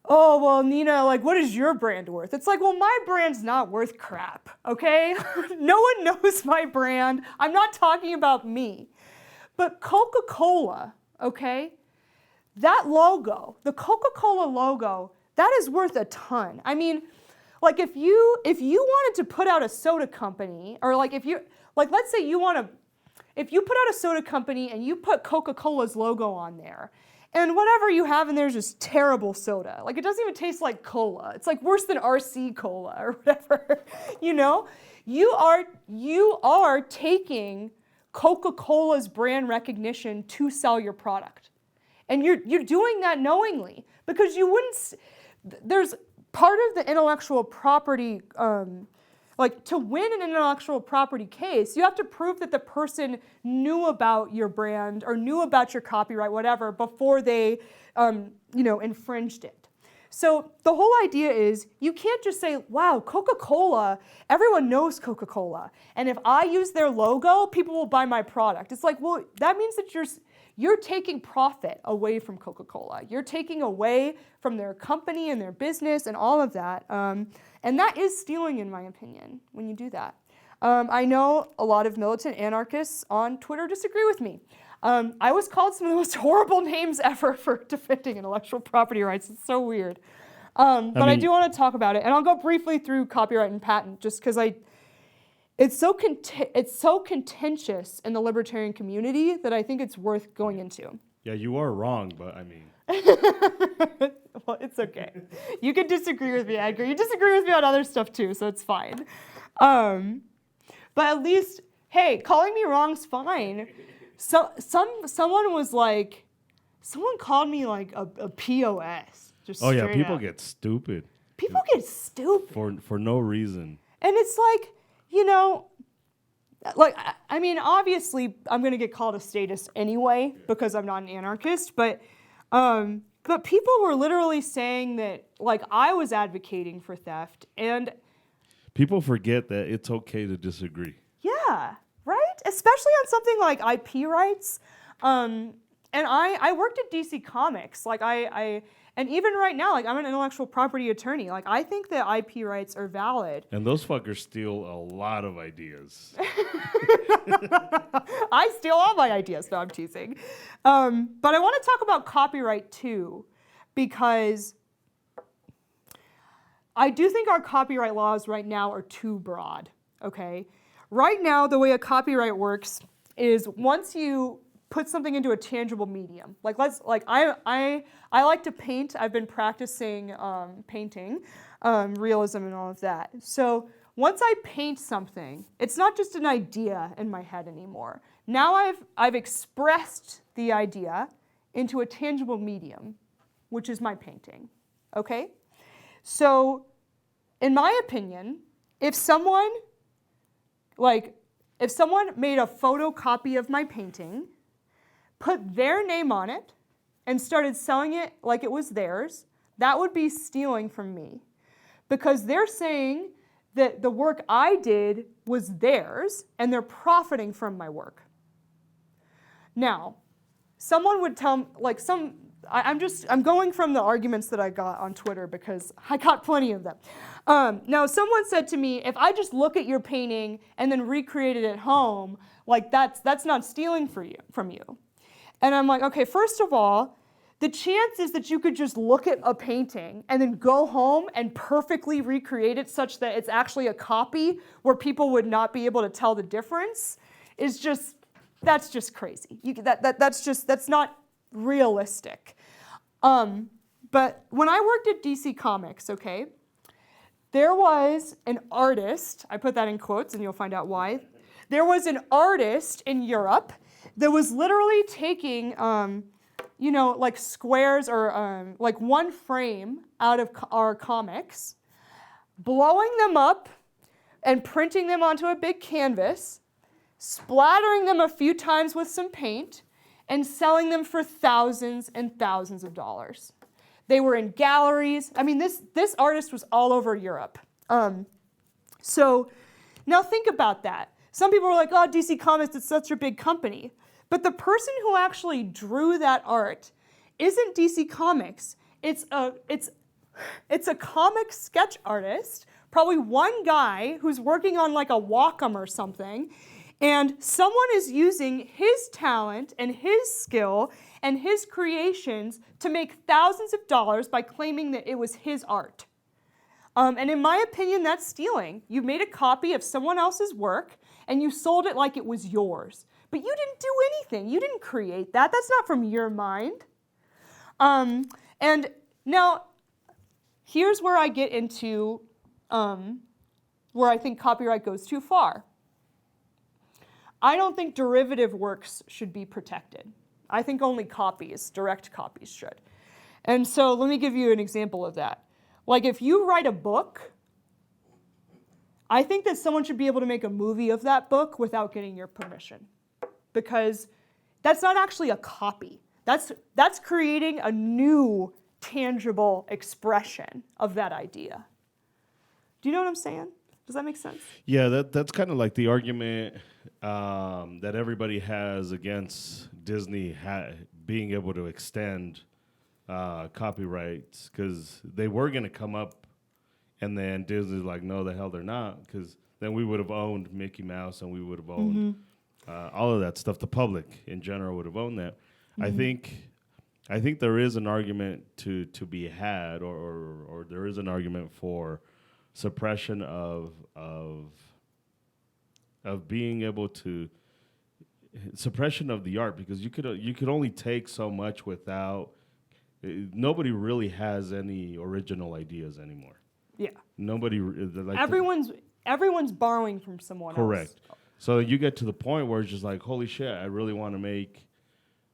[SPEAKER 1] oh, well, Nina, like, what is your brand worth? It's like, well, my brand's not worth crap, okay? No one knows my brand. I'm not talking about me. But Coca-Cola, okay? That logo, the Coca-Cola logo, that is worth a ton. I mean, like if you wanted to put out a soda company, or like let's say if you put out a soda company and you put Coca-Cola's logo on there, and whatever you have in there is just terrible soda. Like, it doesn't even taste like cola. It's like worse than RC cola or whatever. You know, you are taking Coca-Cola's brand recognition to sell your product. And you're doing that knowingly, because you wouldn't, there's part of the intellectual property, like to win an intellectual property case, you have to prove that the person knew about your brand or knew about your copyright, whatever, before they, infringed it. So the whole idea is you can't just say, wow, Coca-Cola, everyone knows Coca-Cola. And if I use their logo, people will buy my product. It's like, well, that means that you're taking profit away from Coca-Cola. You're taking away from their company and their business and all of that. And that is stealing, in my opinion, when you do that. I know a lot of militant anarchists on Twitter disagree with me. I was called some of the most horrible names ever for defending intellectual property rights. It's so weird. But I do want to talk about it. And I'll go briefly through copyright and patent just because it's so contentious in the libertarian community that I think it's worth going into.
[SPEAKER 2] Yeah, you are wrong, but I mean.
[SPEAKER 1] Well, it's okay. You can disagree with me, Edgar. You disagree with me on other stuff too, so it's fine. But at least, hey, calling me wrong's fine. So someone called me like a POS. Just
[SPEAKER 2] Oh yeah, people
[SPEAKER 1] up.
[SPEAKER 2] get stupid.
[SPEAKER 1] People get stupid.
[SPEAKER 2] For no reason.
[SPEAKER 1] And it's like, I mean, obviously I'm going to get called a statist anyway because I'm not an anarchist, but people were literally saying that, like, I was advocating for theft, and
[SPEAKER 2] people forget that it's okay to disagree.
[SPEAKER 1] Yeah, right? Especially on something like IP rights. And I worked at DC Comics. Like, and even right now, like, I'm an intellectual property attorney. Like, I think that IP rights are valid.
[SPEAKER 2] And those fuckers steal a lot of ideas.
[SPEAKER 1] I steal all my ideas. No, I'm teasing. But I want to talk about copyright too, because I do think our copyright laws right now are too broad, okay? Right now, the way a copyright works is once you put something into a tangible medium. I like to paint. I've been practicing painting, realism and all of that. So once I paint something, it's not just an idea in my head anymore. Now I've expressed the idea into a tangible medium, which is my painting, okay? So in my opinion, if someone made a photocopy of my painting, put their name on it, and started selling it like it was theirs, that would be stealing from me. Because they're saying that the work I did was theirs, and they're profiting from my work. Now, someone would tell me, like, I'm going from the arguments that I got on Twitter because I got plenty of them. Now, someone said to me, if I just look at your painting and then recreate it at home, like, that's not stealing from you. And I'm like, okay, first of all, the chances that you could just look at a painting and then go home and perfectly recreate it such that it's actually a copy where people would not be able to tell the difference is that's just crazy. That's not realistic. But when I worked at DC Comics, okay, there was an artist, I put that in quotes and you'll find out why. There was an artist in Europe that was literally taking, like squares or like one frame out of our comics, blowing them up and printing them onto a big canvas, splattering them a few times with some paint, and selling them for thousands and thousands of dollars. They were in galleries. I mean, this artist was all over Europe. So now think about that. Some people were like, oh, DC Comics, it's such a big company. But the person who actually drew that art isn't DC Comics. It's a comic sketch artist, probably one guy who's working on like a Wacom or something, and someone is using his talent and his skill and his creations to make thousands of dollars by claiming that it was his art. And in my opinion, that's stealing. You made a copy of someone else's work and you sold it like it was yours. But you didn't do anything. You didn't create that. That's not from your mind. And now, here's where I get into where I think copyright goes too far. I don't think derivative works should be protected. I think only copies, direct copies should. And so let me give you an example of that. Like if you write a book, I think that someone should be able to make a movie of that book without getting your permission, because that's not actually a copy. That's creating a new tangible expression of that idea. Do you know what I'm saying? Does that make sense?
[SPEAKER 2] Yeah, that's kind of like the argument that everybody has against Disney being able to extend copyrights, because they were going to come up, and then Disney's like, no, the hell they're not, because then we would have owned Mickey Mouse and we would have owned all of that stuff. The public in general would have owned that. I think there is an argument to be had, or there is an argument for suppression of being able to suppression of the art, because you could only take so much without. Nobody really has any original ideas anymore.
[SPEAKER 1] Yeah.
[SPEAKER 2] Nobody. Like
[SPEAKER 1] everyone's borrowing from someone else.
[SPEAKER 2] Correct. So you get to the point where it's just like, holy shit, I really want to make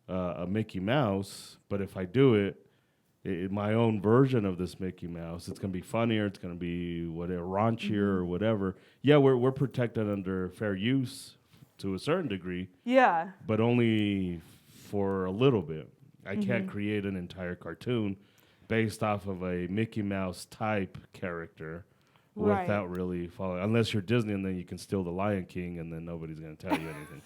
[SPEAKER 2] a Mickey Mouse, but if I do it, my own version of this Mickey Mouse, it's gonna be funnier, it's gonna be whatever, raunchier or whatever. Yeah, we're protected under fair use to a certain degree.
[SPEAKER 1] Yeah.
[SPEAKER 2] But only for a little bit. I can't create an entire cartoon based off of a Mickey Mouse type character without really following. Unless you're Disney, and then you can steal the Lion King, and then nobody's going to tell you anything.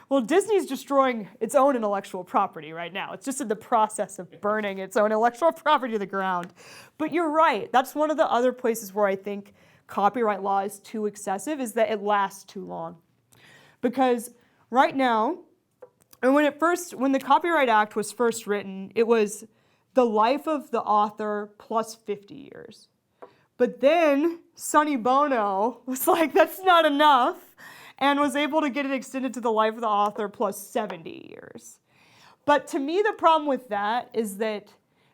[SPEAKER 1] Well, Disney's destroying its own intellectual property right now. It's just in the process of burning its own intellectual property to the ground. But you're right. That's one of the other places where I think copyright law is too excessive, is that it lasts too long. Because right now, and when the Copyright Act was first written, it was the life of the author plus 50 years. But then Sonny Bono was like, that's not enough, and was able to get it extended to the life of the author plus 70 years. But to me, the problem with that is that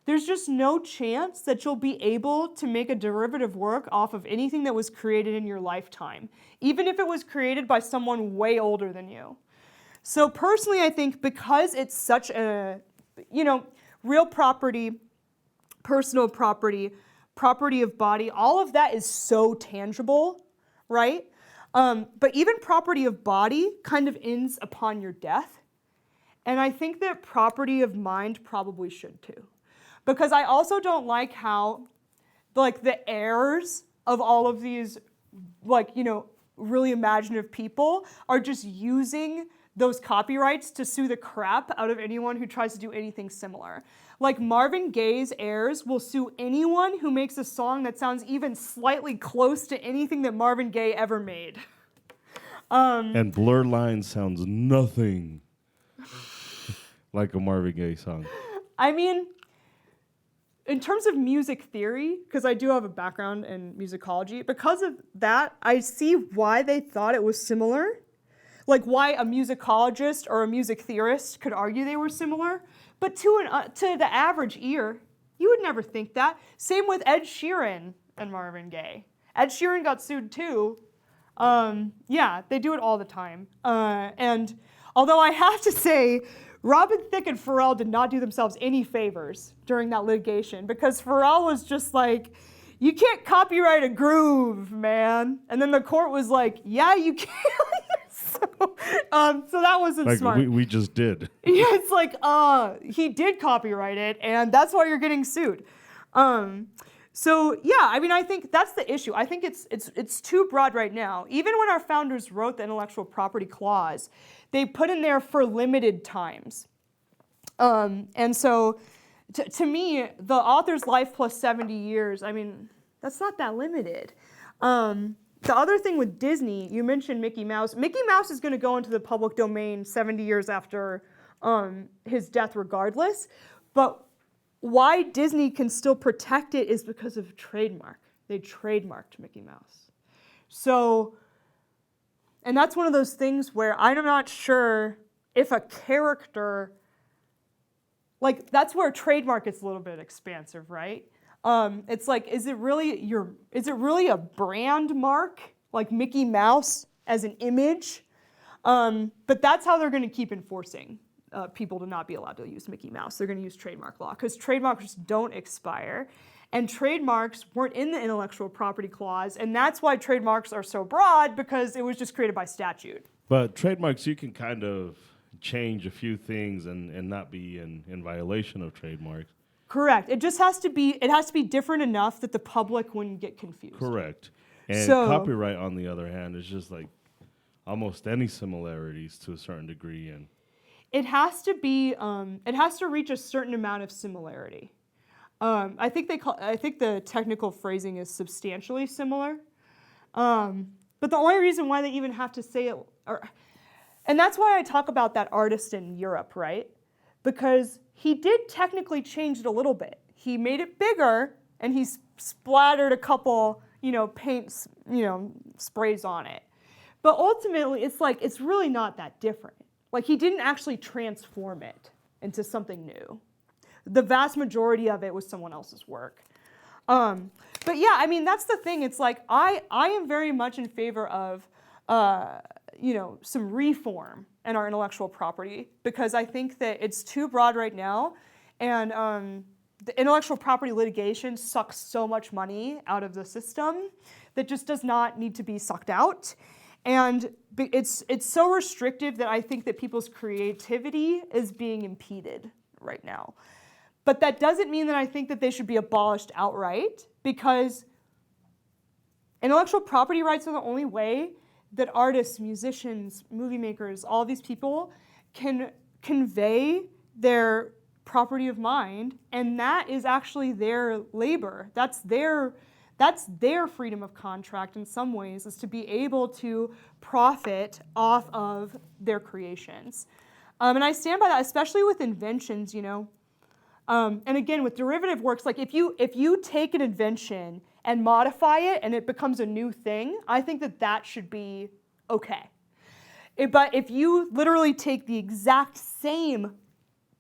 [SPEAKER 1] there's just no chance that you'll be able to make a derivative work off of anything that was created in your lifetime, even if it was created by someone way older than you. So personally, I think because it's such a, real property, personal property, property of body, all of that is so tangible, right? But even property of body kind of ends upon your death. And I think that property of mind probably should too. Because I also don't like how, the heirs of all of these, really imaginative people are just using those copyrights to sue the crap out of anyone who tries to do anything similar. Like Marvin Gaye's heirs will sue anyone who makes a song that sounds even slightly close to anything that Marvin Gaye ever made.
[SPEAKER 2] And Blur Line sounds nothing like a Marvin Gaye song.
[SPEAKER 1] I mean, in terms of music theory, because I do have a background in musicology, because of that, I see why they thought it was similar. Like why a musicologist or a music theorist could argue they were similar. But to the average ear, you would never think that. Same with Ed Sheeran and Marvin Gaye. Ed Sheeran got sued too. Yeah, they do it all the time. And although I have to say, Robin Thicke and Pharrell did not do themselves any favors during that litigation, because Pharrell was just like, you can't copyright a groove, man. And then the court was like, yeah, you can. So that wasn't smart.
[SPEAKER 2] We just did.
[SPEAKER 1] Yeah, it's like, he did copyright it, and that's why you're getting sued. So yeah, I mean, I think that's the issue. I think it's too broad right now. Even when our founders wrote the intellectual property clause, they put in there for limited times. And so to me, the author's life plus 70 years, I mean, that's not that limited. The other thing with Disney, you mentioned Mickey Mouse. Mickey Mouse is going to go into the public domain 70 years after his death regardless. But why Disney can still protect it is because of trademark. They trademarked Mickey Mouse. So, and that's one of those things where I'm not sure if a character like that's where trademark is a little bit expansive, right? It's like, is it really a brand mark, like Mickey Mouse as an image? But that's how they're going to keep enforcing people to not be allowed to use Mickey Mouse. They're going to use trademark law because trademarks don't expire. And trademarks weren't in the intellectual property clause, and that's why trademarks are so broad, because it was just created by statute.
[SPEAKER 2] But trademarks, you can kind of change a few things and not be in violation of trademarks.
[SPEAKER 1] Correct. It just has to be different enough that the public wouldn't get confused.
[SPEAKER 2] Correct. And
[SPEAKER 1] So-
[SPEAKER 2] copyright, on the other hand, is just like almost any similarities to a certain degree. And
[SPEAKER 1] It has to be. It has to reach a certain amount of similarity. I think the technical phrasing is substantially similar. But the only reason why they even have to say it, and that's why I talk about that artist in Europe, right? Because he did technically change it a little bit. He made it bigger, and he splattered a couple, paints, sprays on it. But ultimately, it's really not that different. Like, he didn't actually transform it into something new. The vast majority of it was someone else's work. But yeah, I mean, that's the thing. It's like, I am very much in favor of, some reform in our intellectual property, because I think that it's too broad right now, and the intellectual property litigation sucks so much money out of the system that just does not need to be sucked out. And it's so restrictive that I think that people's creativity is being impeded right now. But that doesn't mean that I think that they should be abolished outright, because intellectual property rights are the only way that artists, musicians, movie makers, all these people can convey their property of mind, and that is actually their labor. That's their freedom of contract in some ways, is to be able to profit off of their creations. And I stand by that, especially with inventions, And again, with derivative works, like if you take an invention and modify it and it becomes a new thing, I think that should be okay. But if you literally take the exact same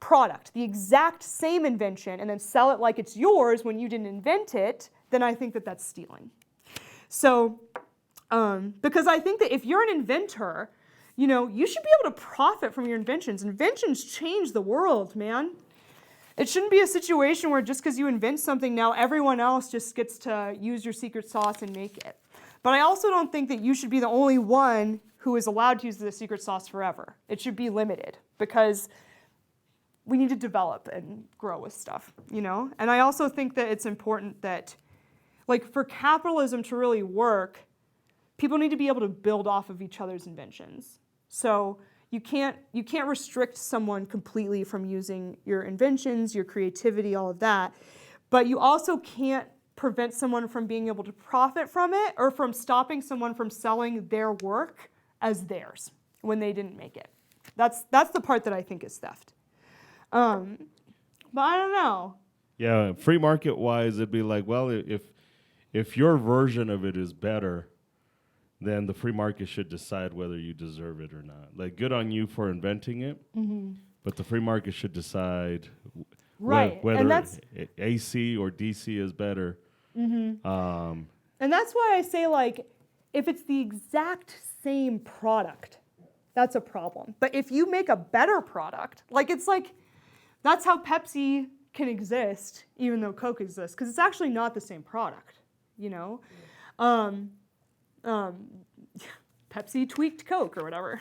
[SPEAKER 1] product, the exact same invention, and then sell it like it's yours when you didn't invent it, then I think that that's stealing. So, because I think that if you're an inventor, you should be able to profit from your inventions. Inventions change the world, man. It shouldn't be a situation where just because you invent something, now everyone else just gets to use your secret sauce and make it. But I also don't think that you should be the only one who is allowed to use the secret sauce forever. It should be limited, because we need to develop and grow with stuff, And I also think that it's important that, like, for capitalism to really work, people need to be able to build off of each other's inventions. So you can't restrict someone completely from using your inventions, your creativity, all of that. But you also can't prevent someone from being able to profit from it, or from stopping someone from selling their work as theirs when they didn't make it. That's the part that I think is theft. But I don't know.
[SPEAKER 2] yeah, free market wise, it'd be like, well, if your version of it is better, then the free market should decide whether you deserve it or not. Like, good on you for inventing it, but the free market should decide
[SPEAKER 1] Right.
[SPEAKER 2] whether
[SPEAKER 1] And that's,
[SPEAKER 2] AC or DC is better.
[SPEAKER 1] and that's why I say, like, if it's the exact same product, that's a problem. But if you make a better product, that's how Pepsi can exist, even though Coke exists, because it's actually not the same product, Pepsi tweaked Coke or whatever.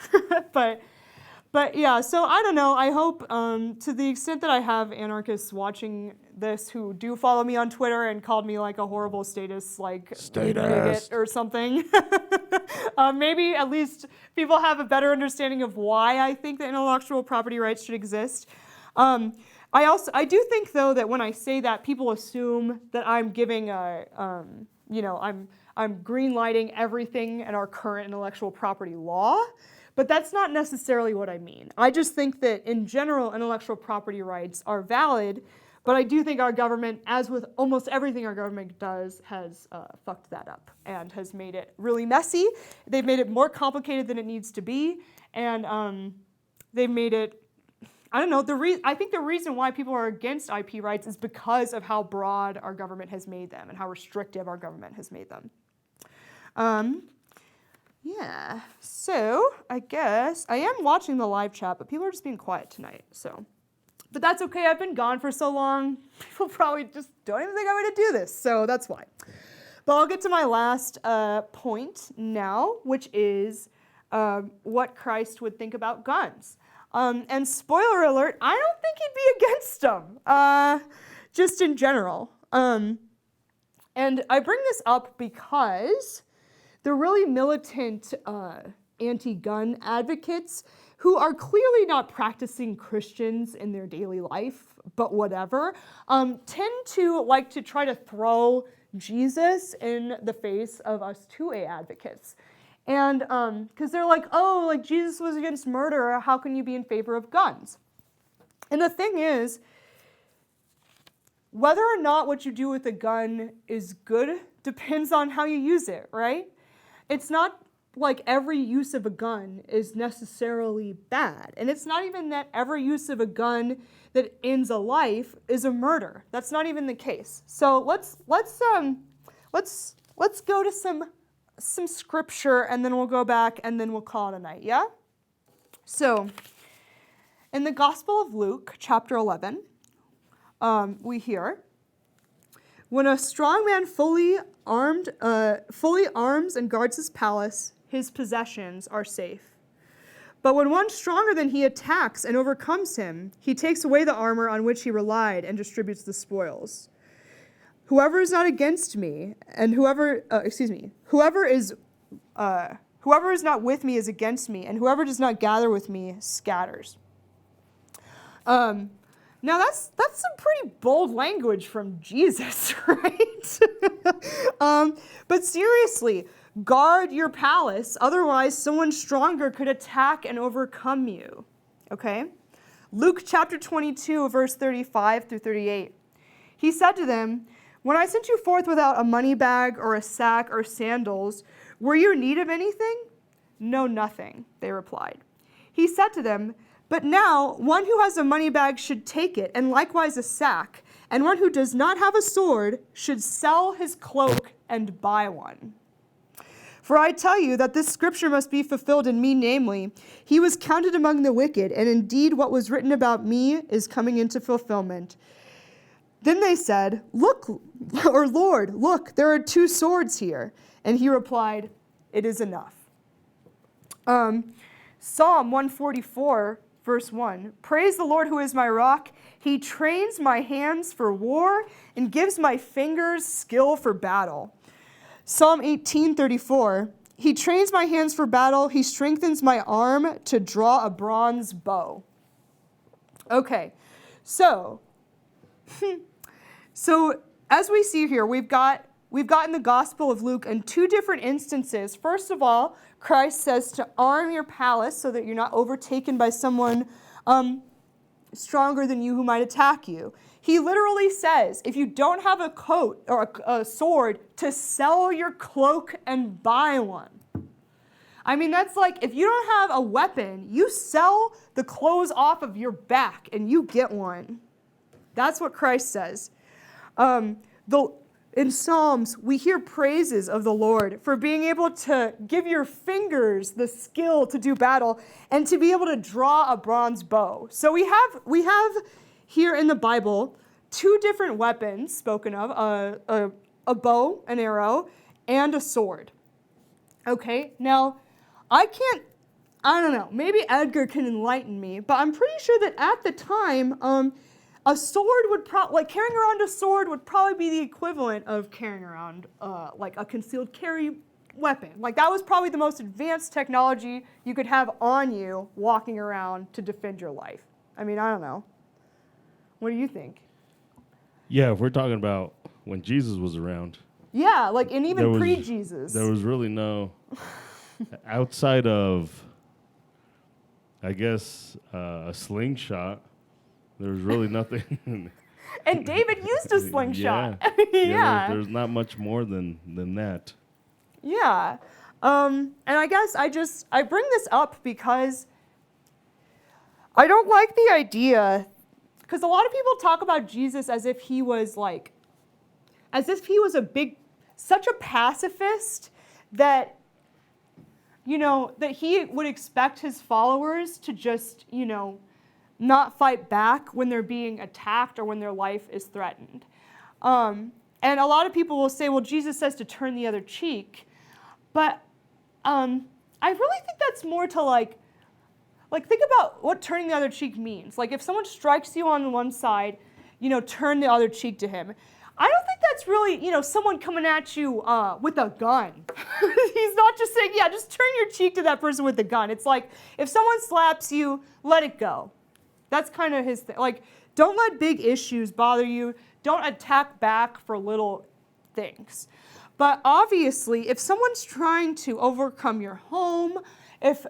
[SPEAKER 1] But yeah, so I don't know. I hope, to the extent that I have anarchists watching this who do follow me on Twitter and called me like a horrible status bigot or something, maybe at least people have a better understanding of why I think that intellectual property rights should exist. I do think, though, that when I say that, people assume that I'm giving I'm green-lighting everything in our current intellectual property law, but that's not necessarily what I mean. I just think that, in general, intellectual property rights are valid, but I do think our government, as with almost everything our government does, has fucked that up and has made it really messy. They've made it more complicated than it needs to be, and they've made it, I don't know, I think the reason why people are against IP rights is because of how broad our government has made them and how restrictive our government has made them. Yeah, so I guess I am watching the live chat, but people are just being quiet tonight, so. But that's okay, I've been gone for so long, people probably just don't even think I'm gonna do this, so that's why. But I'll get to my last point now, which is what Christ would think about guns. And spoiler alert, I don't think he'd be against them, just in general. And I bring this up because the really militant anti-gun advocates who are clearly not practicing Christians in their daily life, but whatever, tend to like to try to throw Jesus in the face of us 2A advocates. And because they're like, oh, like Jesus was against murder, how can you be in favor of guns? And the thing is, whether or not what you do with a gun is good depends on how you use it, right? It's not like every use of a gun is necessarily bad. And it's not even that every use of a gun that ends a life is a murder. That's not even the case. So let's go to some scripture, and then we'll go back, and then we'll call it a night, yeah? So, in the Gospel of Luke, chapter 11, we hear, when a strong man fully arms and guards his palace, his possessions are safe. But when one stronger than he attacks and overcomes him, he takes away the armor on which he relied and distributes the spoils. Whoever is not against me, and whoever is not with me is against me, and whoever does not gather with me scatters. Now that's some pretty bold language from Jesus, right? But seriously, guard your palace, otherwise someone stronger could attack and overcome you. Okay? Luke chapter 22, verse 35 through 38. He said to them, when I sent you forth without a money bag or a sack or sandals, were you in need of anything? No, nothing, they replied. He said to them, but now one who has a money bag should take it, and likewise a sack, and one who does not have a sword should sell his cloak and buy one. For I tell you that this scripture must be fulfilled in me, namely, he was counted among the wicked, and indeed what was written about me is coming into fulfillment. Then they said, look, or Lord, look, there are 2 swords here. And he replied, it is enough. Psalm 144, verse 1, praise the Lord who is my rock. He trains my hands for war and gives my fingers skill for battle. Psalm 18:34, he trains my hands for battle. He strengthens my arm to draw a bronze bow. Okay, so as we see here, we've got in the Gospel of Luke in 2 different instances. First of all, Christ says to arm your palace so that you're not overtaken by someone stronger than you who might attack you. He literally says, if you don't have a coat or a sword, to sell your cloak and buy one. I mean, that's like, if you don't have a weapon, you sell the clothes off of your back and you get one. That's what Christ says. In Psalms, we hear praises of the Lord for being able to give your fingers the skill to do battle and to be able to draw a bronze bow. So we have here in the Bible 2 different weapons spoken of, a bow, an arrow, and a sword. Okay, now I don't know, maybe Edgar can enlighten me, but I'm pretty sure that at the time, a sword would carrying around a sword would probably be the equivalent of carrying around like a concealed carry weapon. Like that was probably the most advanced technology you could have on you walking around to defend your life. I mean, I don't know. What do you think?
[SPEAKER 2] Yeah, if we're talking about when Jesus was around.
[SPEAKER 1] Yeah, like and even pre-Jesus.
[SPEAKER 2] There was really no, outside of, I guess, a slingshot. There's really nothing.
[SPEAKER 1] And David used a slingshot.
[SPEAKER 2] Yeah. There's not much more than that.
[SPEAKER 1] Yeah. And I guess I bring this up because I don't like the idea, because a lot of people talk about Jesus as if he was such a pacifist that, that he would expect his followers to just, not fight back when they're being attacked or when their life is threatened. And a lot of people will say, well, Jesus says to turn the other cheek. But I really think that's more to think about what turning the other cheek means. Like if someone strikes you on one side, turn the other cheek to him. I don't think that's really, someone coming at you with a gun. He's not just saying, yeah, just turn your cheek to that person with a gun. It's like, if someone slaps you, let it go. That's kind of his thing. Like, don't let big issues bother you. Don't attack back for little things. But obviously, if someone's trying to overcome your home, if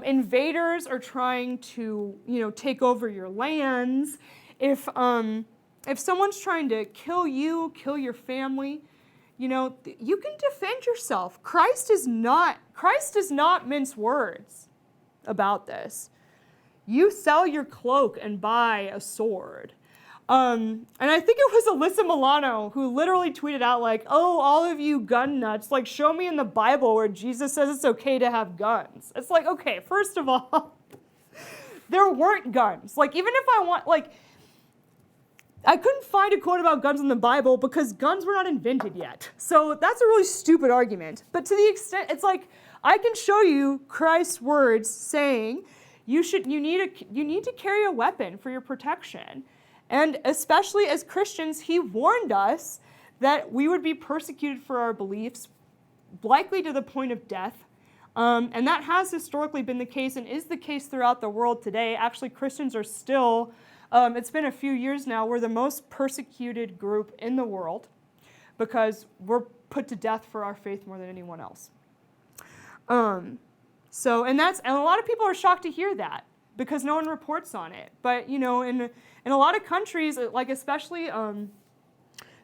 [SPEAKER 1] invaders are trying to, take over your lands, if someone's trying to kill you, kill your family, you can defend yourself. Christ does not mince words about this. You sell your cloak and buy a sword. And I think it was Alyssa Milano who literally tweeted out oh, all of you gun nuts, show me in the Bible where Jesus says it's okay to have guns. It's like, okay, first of all, there weren't guns. Even if I want, I couldn't find a quote about guns in the Bible because guns were not invented yet. So that's a really stupid argument. But to the extent, it's I can show you Christ's words saying you need to carry a weapon for your protection. And especially as Christians, he warned us that we would be persecuted for our beliefs, likely to the point of death. And that has historically been the case and is the case throughout the world today. Actually, Christians are still, it's been a few years now, we're the most persecuted group in the world because we're put to death for our faith more than anyone else. And a lot of people are shocked to hear that because no one reports on it. But, in a lot of countries, especially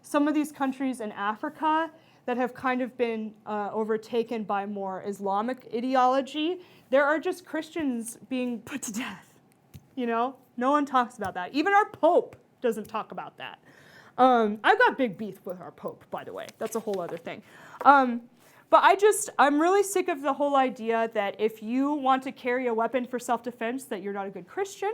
[SPEAKER 1] some of these countries in Africa that have kind of been overtaken by more Islamic ideology, there are just Christians being put to death. No one talks about that. Even our Pope doesn't talk about that. I've got big beef with our Pope, by the way. That's a whole other thing. But I'm really sick of the whole idea that if you want to carry a weapon for self-defense, that you're not a good Christian,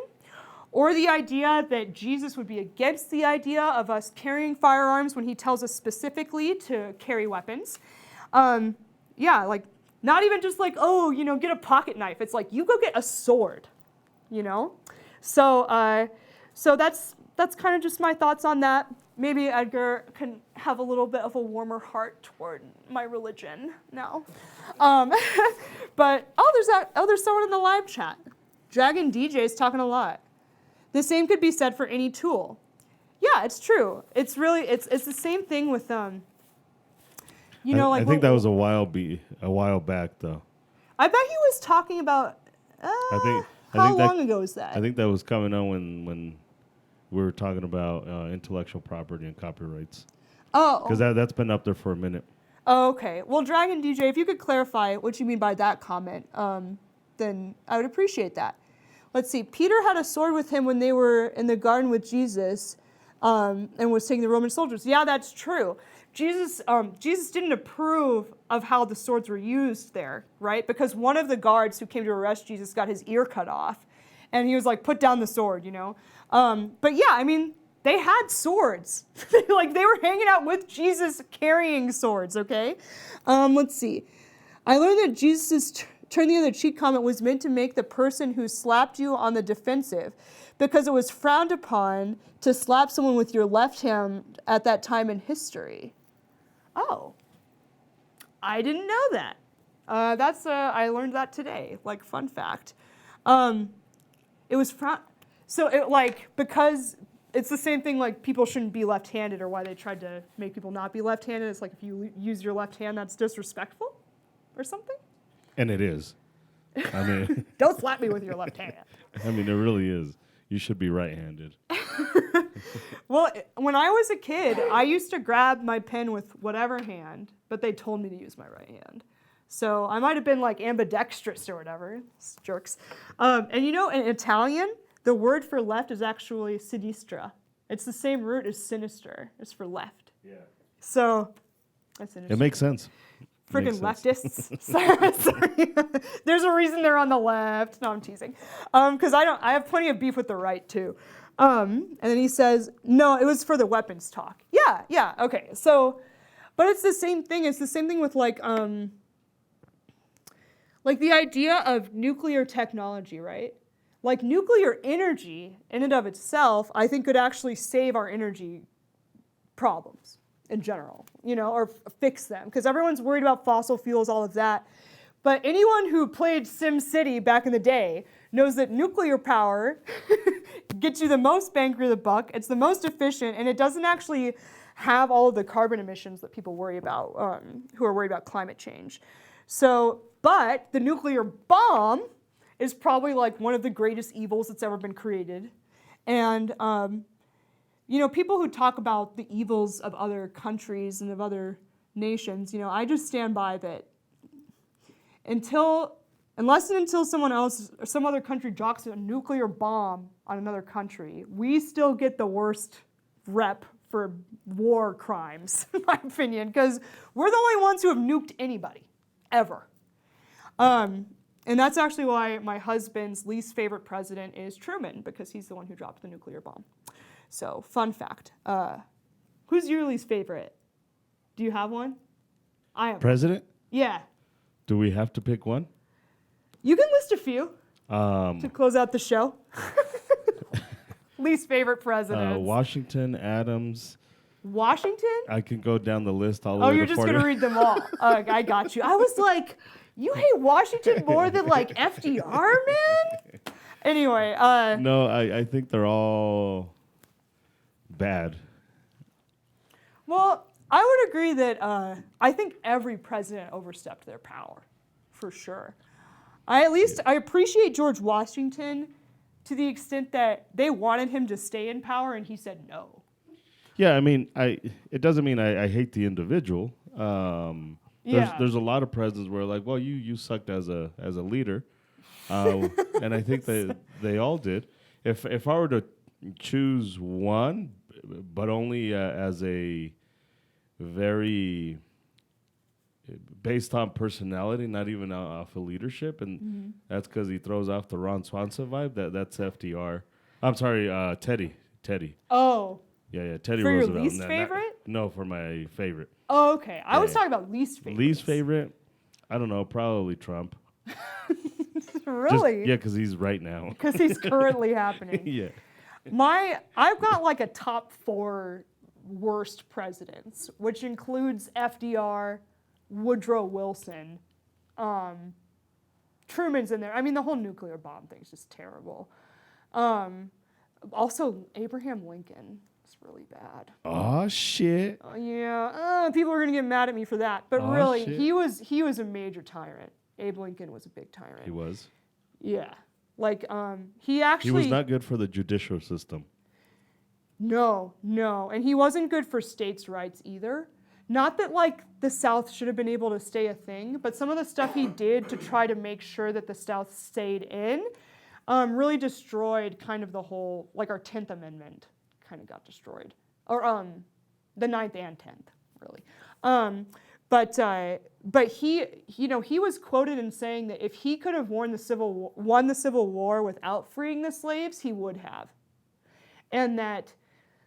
[SPEAKER 1] or the idea that Jesus would be against the idea of us carrying firearms when he tells us specifically to carry weapons. Not even just get a pocket knife. It's you go get a sword, So that's kind of just my thoughts on that. Maybe Edgar can have a little bit of a warmer heart toward my religion now. But, there's someone in the live chat. Dragon DJ is talking a lot. The same could be said for any tool. Yeah, it's true. It's really, it's the same thing with, I think
[SPEAKER 2] that was a while back, though.
[SPEAKER 1] I bet he was talking about, how long ago was that?
[SPEAKER 2] I think that was coming on when we were talking about intellectual property and copyrights.
[SPEAKER 1] Oh.
[SPEAKER 2] Because that's been up there for a minute.
[SPEAKER 1] Oh, okay. Well, Dragon DJ, if you could clarify what you mean by that comment, then I would appreciate that. Let's see. Peter had a sword with him when they were in the garden with Jesus and was taking the Roman soldiers. Yeah, that's true. Jesus didn't approve of how the swords were used there, right? Because one of the guards who came to arrest Jesus got his ear cut off. And he was put down the sword, But yeah, they had swords. They were hanging out with Jesus carrying swords, okay? Let's see. I learned that Jesus' turn the other cheek comment was meant to make the person who slapped you on the defensive because it was frowned upon to slap someone with your left hand at that time in history. Oh, I didn't know that. I learned that today, fun fact. It was because it's the same thing, people shouldn't be left-handed, or why they tried to make people not be left-handed. It's if you use your left hand, that's disrespectful or something.
[SPEAKER 2] And it is.
[SPEAKER 1] Don't slap me with your left hand.
[SPEAKER 2] It really is. You should be right-handed.
[SPEAKER 1] Well, when I was a kid, I used to grab my pen with whatever hand, but they told me to use my right hand. So I might have been ambidextrous or whatever. Jerks. And in Italian, The word for left is actually sinistra. It's the same root as sinister. It's for left.
[SPEAKER 2] Yeah.
[SPEAKER 1] So that's interesting.
[SPEAKER 2] It makes sense.
[SPEAKER 1] Freaking
[SPEAKER 2] Makes sense.
[SPEAKER 1] leftists. Sorry. There's a reason they're on the left. No, I'm teasing. Because I have plenty of beef with the right too. And then he says, no, it was for the weapons talk. Yeah, okay. So, but it's the same thing. It's the same thing with like the idea of nuclear technology, right? Like nuclear energy in and of itself, I think could actually save our energy problems in general, or fix them. Because everyone's worried about fossil fuels, all of that. But anyone who played SimCity back in the day knows that nuclear power gets you the most bang for the buck. It's the most efficient, and it doesn't actually have all of the carbon emissions that people worry about, who are worried about climate change. So, but the nuclear bomb is probably like one of the greatest evils that's ever been created. And, people who talk about the evils of other countries and of other nations, I just stand by that unless and until someone else or some other country drops a nuclear bomb on another country, we still get the worst rep for war crimes, in my opinion, because we're the only ones who have nuked anybody, ever. And that's actually why my husband's least favorite president is Truman, because he's the one who dropped the nuclear bomb. So, fun fact. Who's your least favorite? Do you have one? I have.
[SPEAKER 2] President?
[SPEAKER 1] Yeah.
[SPEAKER 2] Do we have to pick one?
[SPEAKER 1] You can list a few to close out the show. Least favorite president.
[SPEAKER 2] Washington, Adams.
[SPEAKER 1] Washington?
[SPEAKER 2] I can go down the list all the way
[SPEAKER 1] Oh,
[SPEAKER 2] to
[SPEAKER 1] you're just
[SPEAKER 2] 40.
[SPEAKER 1] going to read them all. I got you. I was like, you hate Washington more than like FDR, man? Anyway.
[SPEAKER 2] No, I think they're all bad.
[SPEAKER 1] Well, I would agree that I think every president overstepped their power, for sure. I appreciate George Washington to the extent that they wanted him to stay in power and he said no.
[SPEAKER 2] Yeah, I mean, it doesn't mean I hate the individual. There's a lot of presidents where like, well, you sucked as a leader, and I think they all did. If I were to choose one, but only as a very based on personality, not even off of leadership, and that's because he throws off the Ron Swanson vibe. That's FDR. I'm sorry, Teddy.
[SPEAKER 1] Oh.
[SPEAKER 2] Yeah, Teddy
[SPEAKER 1] For
[SPEAKER 2] Roosevelt.
[SPEAKER 1] your least favorite?
[SPEAKER 2] No, for my favorite.
[SPEAKER 1] Oh, okay. I was talking about least favorite.
[SPEAKER 2] Least favorite? I don't know. Probably Trump.
[SPEAKER 1] Really?
[SPEAKER 2] Yeah, because he's right now.
[SPEAKER 1] Because he's currently happening.
[SPEAKER 2] Yeah.
[SPEAKER 1] I've got like a top 4 worst presidents, which includes FDR, Woodrow Wilson, Truman's in there. I mean, the whole nuclear bomb thing's just terrible. Also, Abraham Lincoln is really bad.
[SPEAKER 2] Oh shit.
[SPEAKER 1] Yeah, people are gonna get mad at me for that, but really, shit. he was a major tyrant. Abe Lincoln was a big tyrant.
[SPEAKER 2] He was.
[SPEAKER 1] Yeah, like he actually.
[SPEAKER 2] He was not good for the judicial system.
[SPEAKER 1] No, and he wasn't good for states' rights either. Not that like the South should have been able to stay a thing, but some of the stuff he did to try to make sure that the South stayed in really destroyed kind of the whole, like our 10th Amendment kind of got destroyed. Or the 9th and 10th, really. But he was quoted in saying that if he could have won the Civil War without freeing the slaves, he would have. And that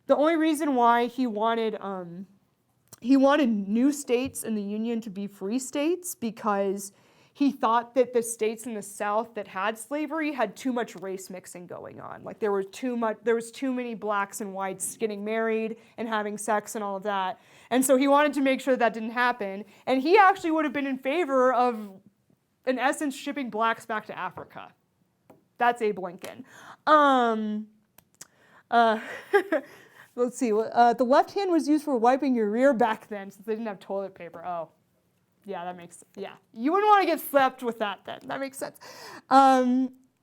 [SPEAKER 1] the only reason why he wanted new states in the Union to be free states because he thought that the states in the South that had slavery had too much race mixing going on. Like there was too many blacks and whites getting married and having sex and all of that. And so he wanted to make sure that didn't happen. And he actually would have been in favor of, in essence, shipping blacks back to Africa. That's Abe Lincoln. Let's see. The left hand was used for wiping your rear back then, since they didn't have toilet paper. Oh, yeah, that makes sense. Yeah, you wouldn't want to get slapped with that then. That makes sense.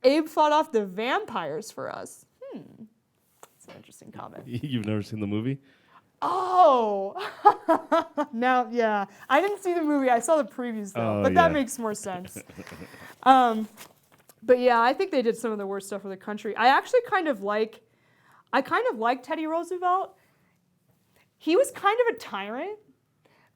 [SPEAKER 1] Abe fought off the vampires for us. That's an interesting comment.
[SPEAKER 2] You've never seen the movie?
[SPEAKER 1] Oh, now, yeah. I didn't see the movie. I saw the previews though, but that makes more sense. But yeah, I think they did some of the worst stuff for the country. I actually kind of like Teddy Roosevelt. He was kind of a tyrant.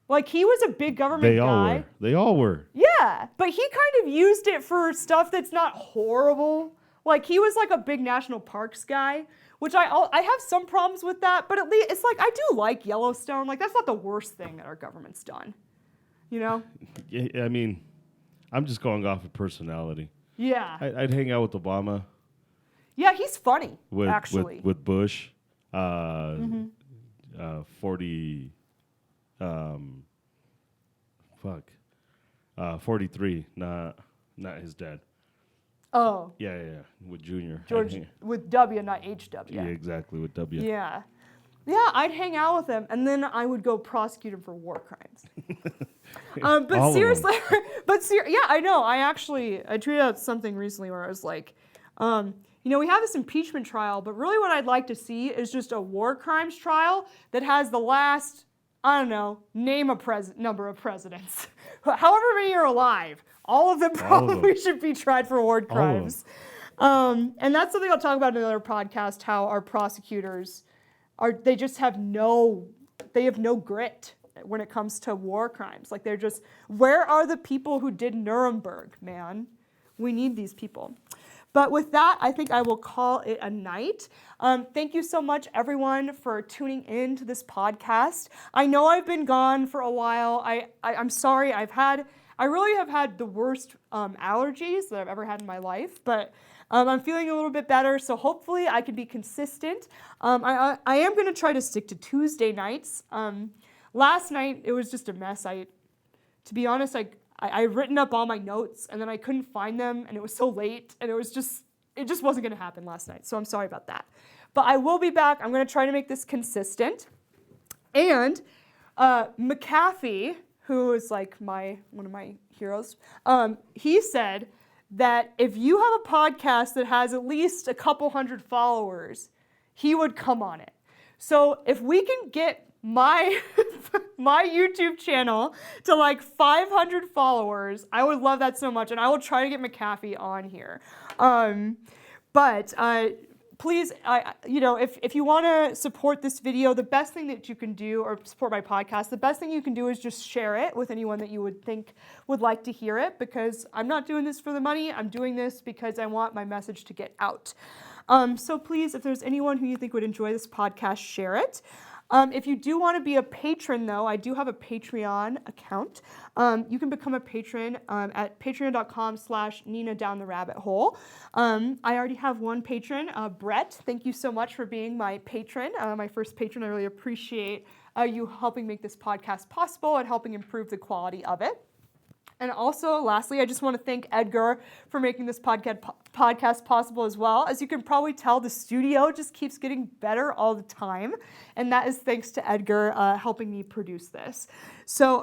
[SPEAKER 1] Like, he was a big government guy.
[SPEAKER 2] They all were.
[SPEAKER 1] Yeah, but he kind of used it for stuff that's not horrible. Like, he was like a big national parks guy, which I have some problems with that, but at least it's like, I do like Yellowstone. Like, that's not the worst thing that our government's done, you know?
[SPEAKER 2] Yeah, I mean, I'm just going off of personality.
[SPEAKER 1] Yeah.
[SPEAKER 2] I'd hang out with Obama.
[SPEAKER 1] Yeah, he's funny, actually.
[SPEAKER 2] With Bush. 43, not his dad.
[SPEAKER 1] Oh.
[SPEAKER 2] Yeah, with Junior.
[SPEAKER 1] George, with W, not HW.
[SPEAKER 2] Yeah, exactly, with W.
[SPEAKER 1] Yeah. Yeah, I'd hang out with him, and then I would go prosecute him for war crimes. But seriously, yeah, I know. I tweeted out something recently where I was like, we have this impeachment trial, but really what I'd like to see is just a war crimes trial that has the last, I don't know, name a number of presidents. However many are alive, all of them probably should be tried for war crimes. And that's something I'll talk about in another podcast, how our prosecutors they have no grit when it comes to war crimes. Like, they're just, where are the people who did Nuremberg, man? We need these people. But with that, I think I will call it a night. Thank you so much, everyone, for tuning in to this podcast. I know I've been gone for a while. I'm sorry. I really have had the worst allergies that I've ever had in my life, but I'm feeling a little bit better, so hopefully I can be consistent. I am going to try to stick to Tuesday nights. Last night, it was just a mess. To be honest, I'd written up all my notes, and then I couldn't find them, and it was so late, and it just wasn't going to happen last night, so I'm sorry about that. But I will be back. I'm going to try to make this consistent. And McAfee, who is like one of my heroes, he said that if you have a podcast that has at least a couple hundred followers, he would come on it. So if we can get my YouTube channel to like 500 followers, I would love that so much, and I will try to get McAfee on here. But please, if you want to support this video, the best thing that you can do, or support my podcast, the best thing you can do is just share it with anyone that you would think would like to hear it, because I'm not doing this for the money. I'm doing this because I want my message to get out. So please, if there's anyone who you think would enjoy this podcast, share it. If you do want to be a patron, though, I do have a Patreon account. You can become a patron at patreon.com/NinaDownTheRabbitHole. I already have one patron, Brett. Thank you so much for being my patron, my first patron. I really appreciate you helping make this podcast possible and helping improve the quality of it. And also, lastly, I just want to thank Edgar for making this podcast possible as well. As you can probably tell, the studio just keeps getting better all the time, and that is thanks to Edgar helping me produce this. So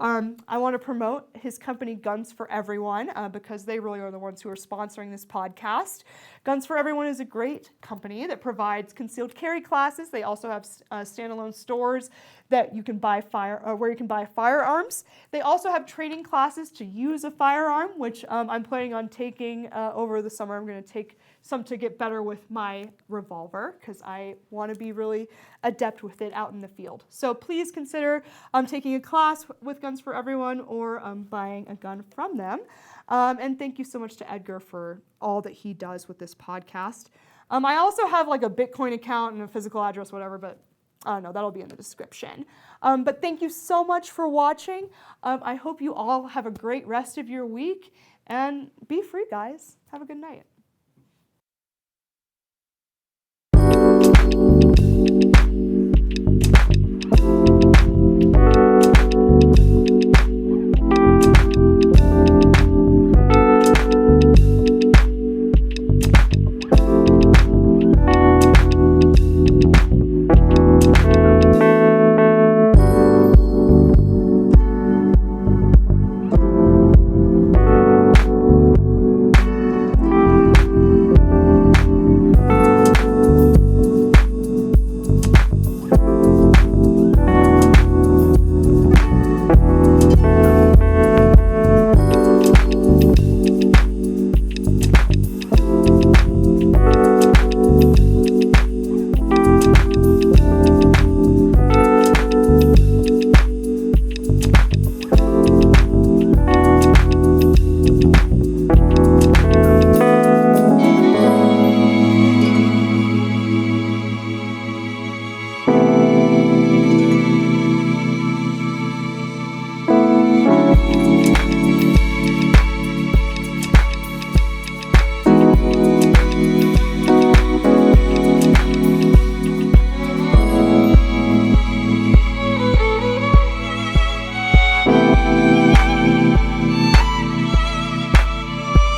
[SPEAKER 1] I want to promote his company, Guns for Everyone, because they really are the ones who are sponsoring this podcast. Guns for Everyone is a great company that provides concealed carry classes. They also have standalone stores that you can buy where you can buy firearms. They also have training classes to use a firearm, which I'm planning on taking over the summer. I'm going to take some to get better with my revolver, because I want to be really adept with it out in the field. So please consider taking a class with Guns for Everyone, or buying a gun from them. And thank you so much to Edgar for all that he does with this podcast. I also have like a Bitcoin account and a physical address, whatever, but no, that'll be in the description. But thank you so much for watching. I hope you all have a great rest of your week, and be free, guys. Have a good night.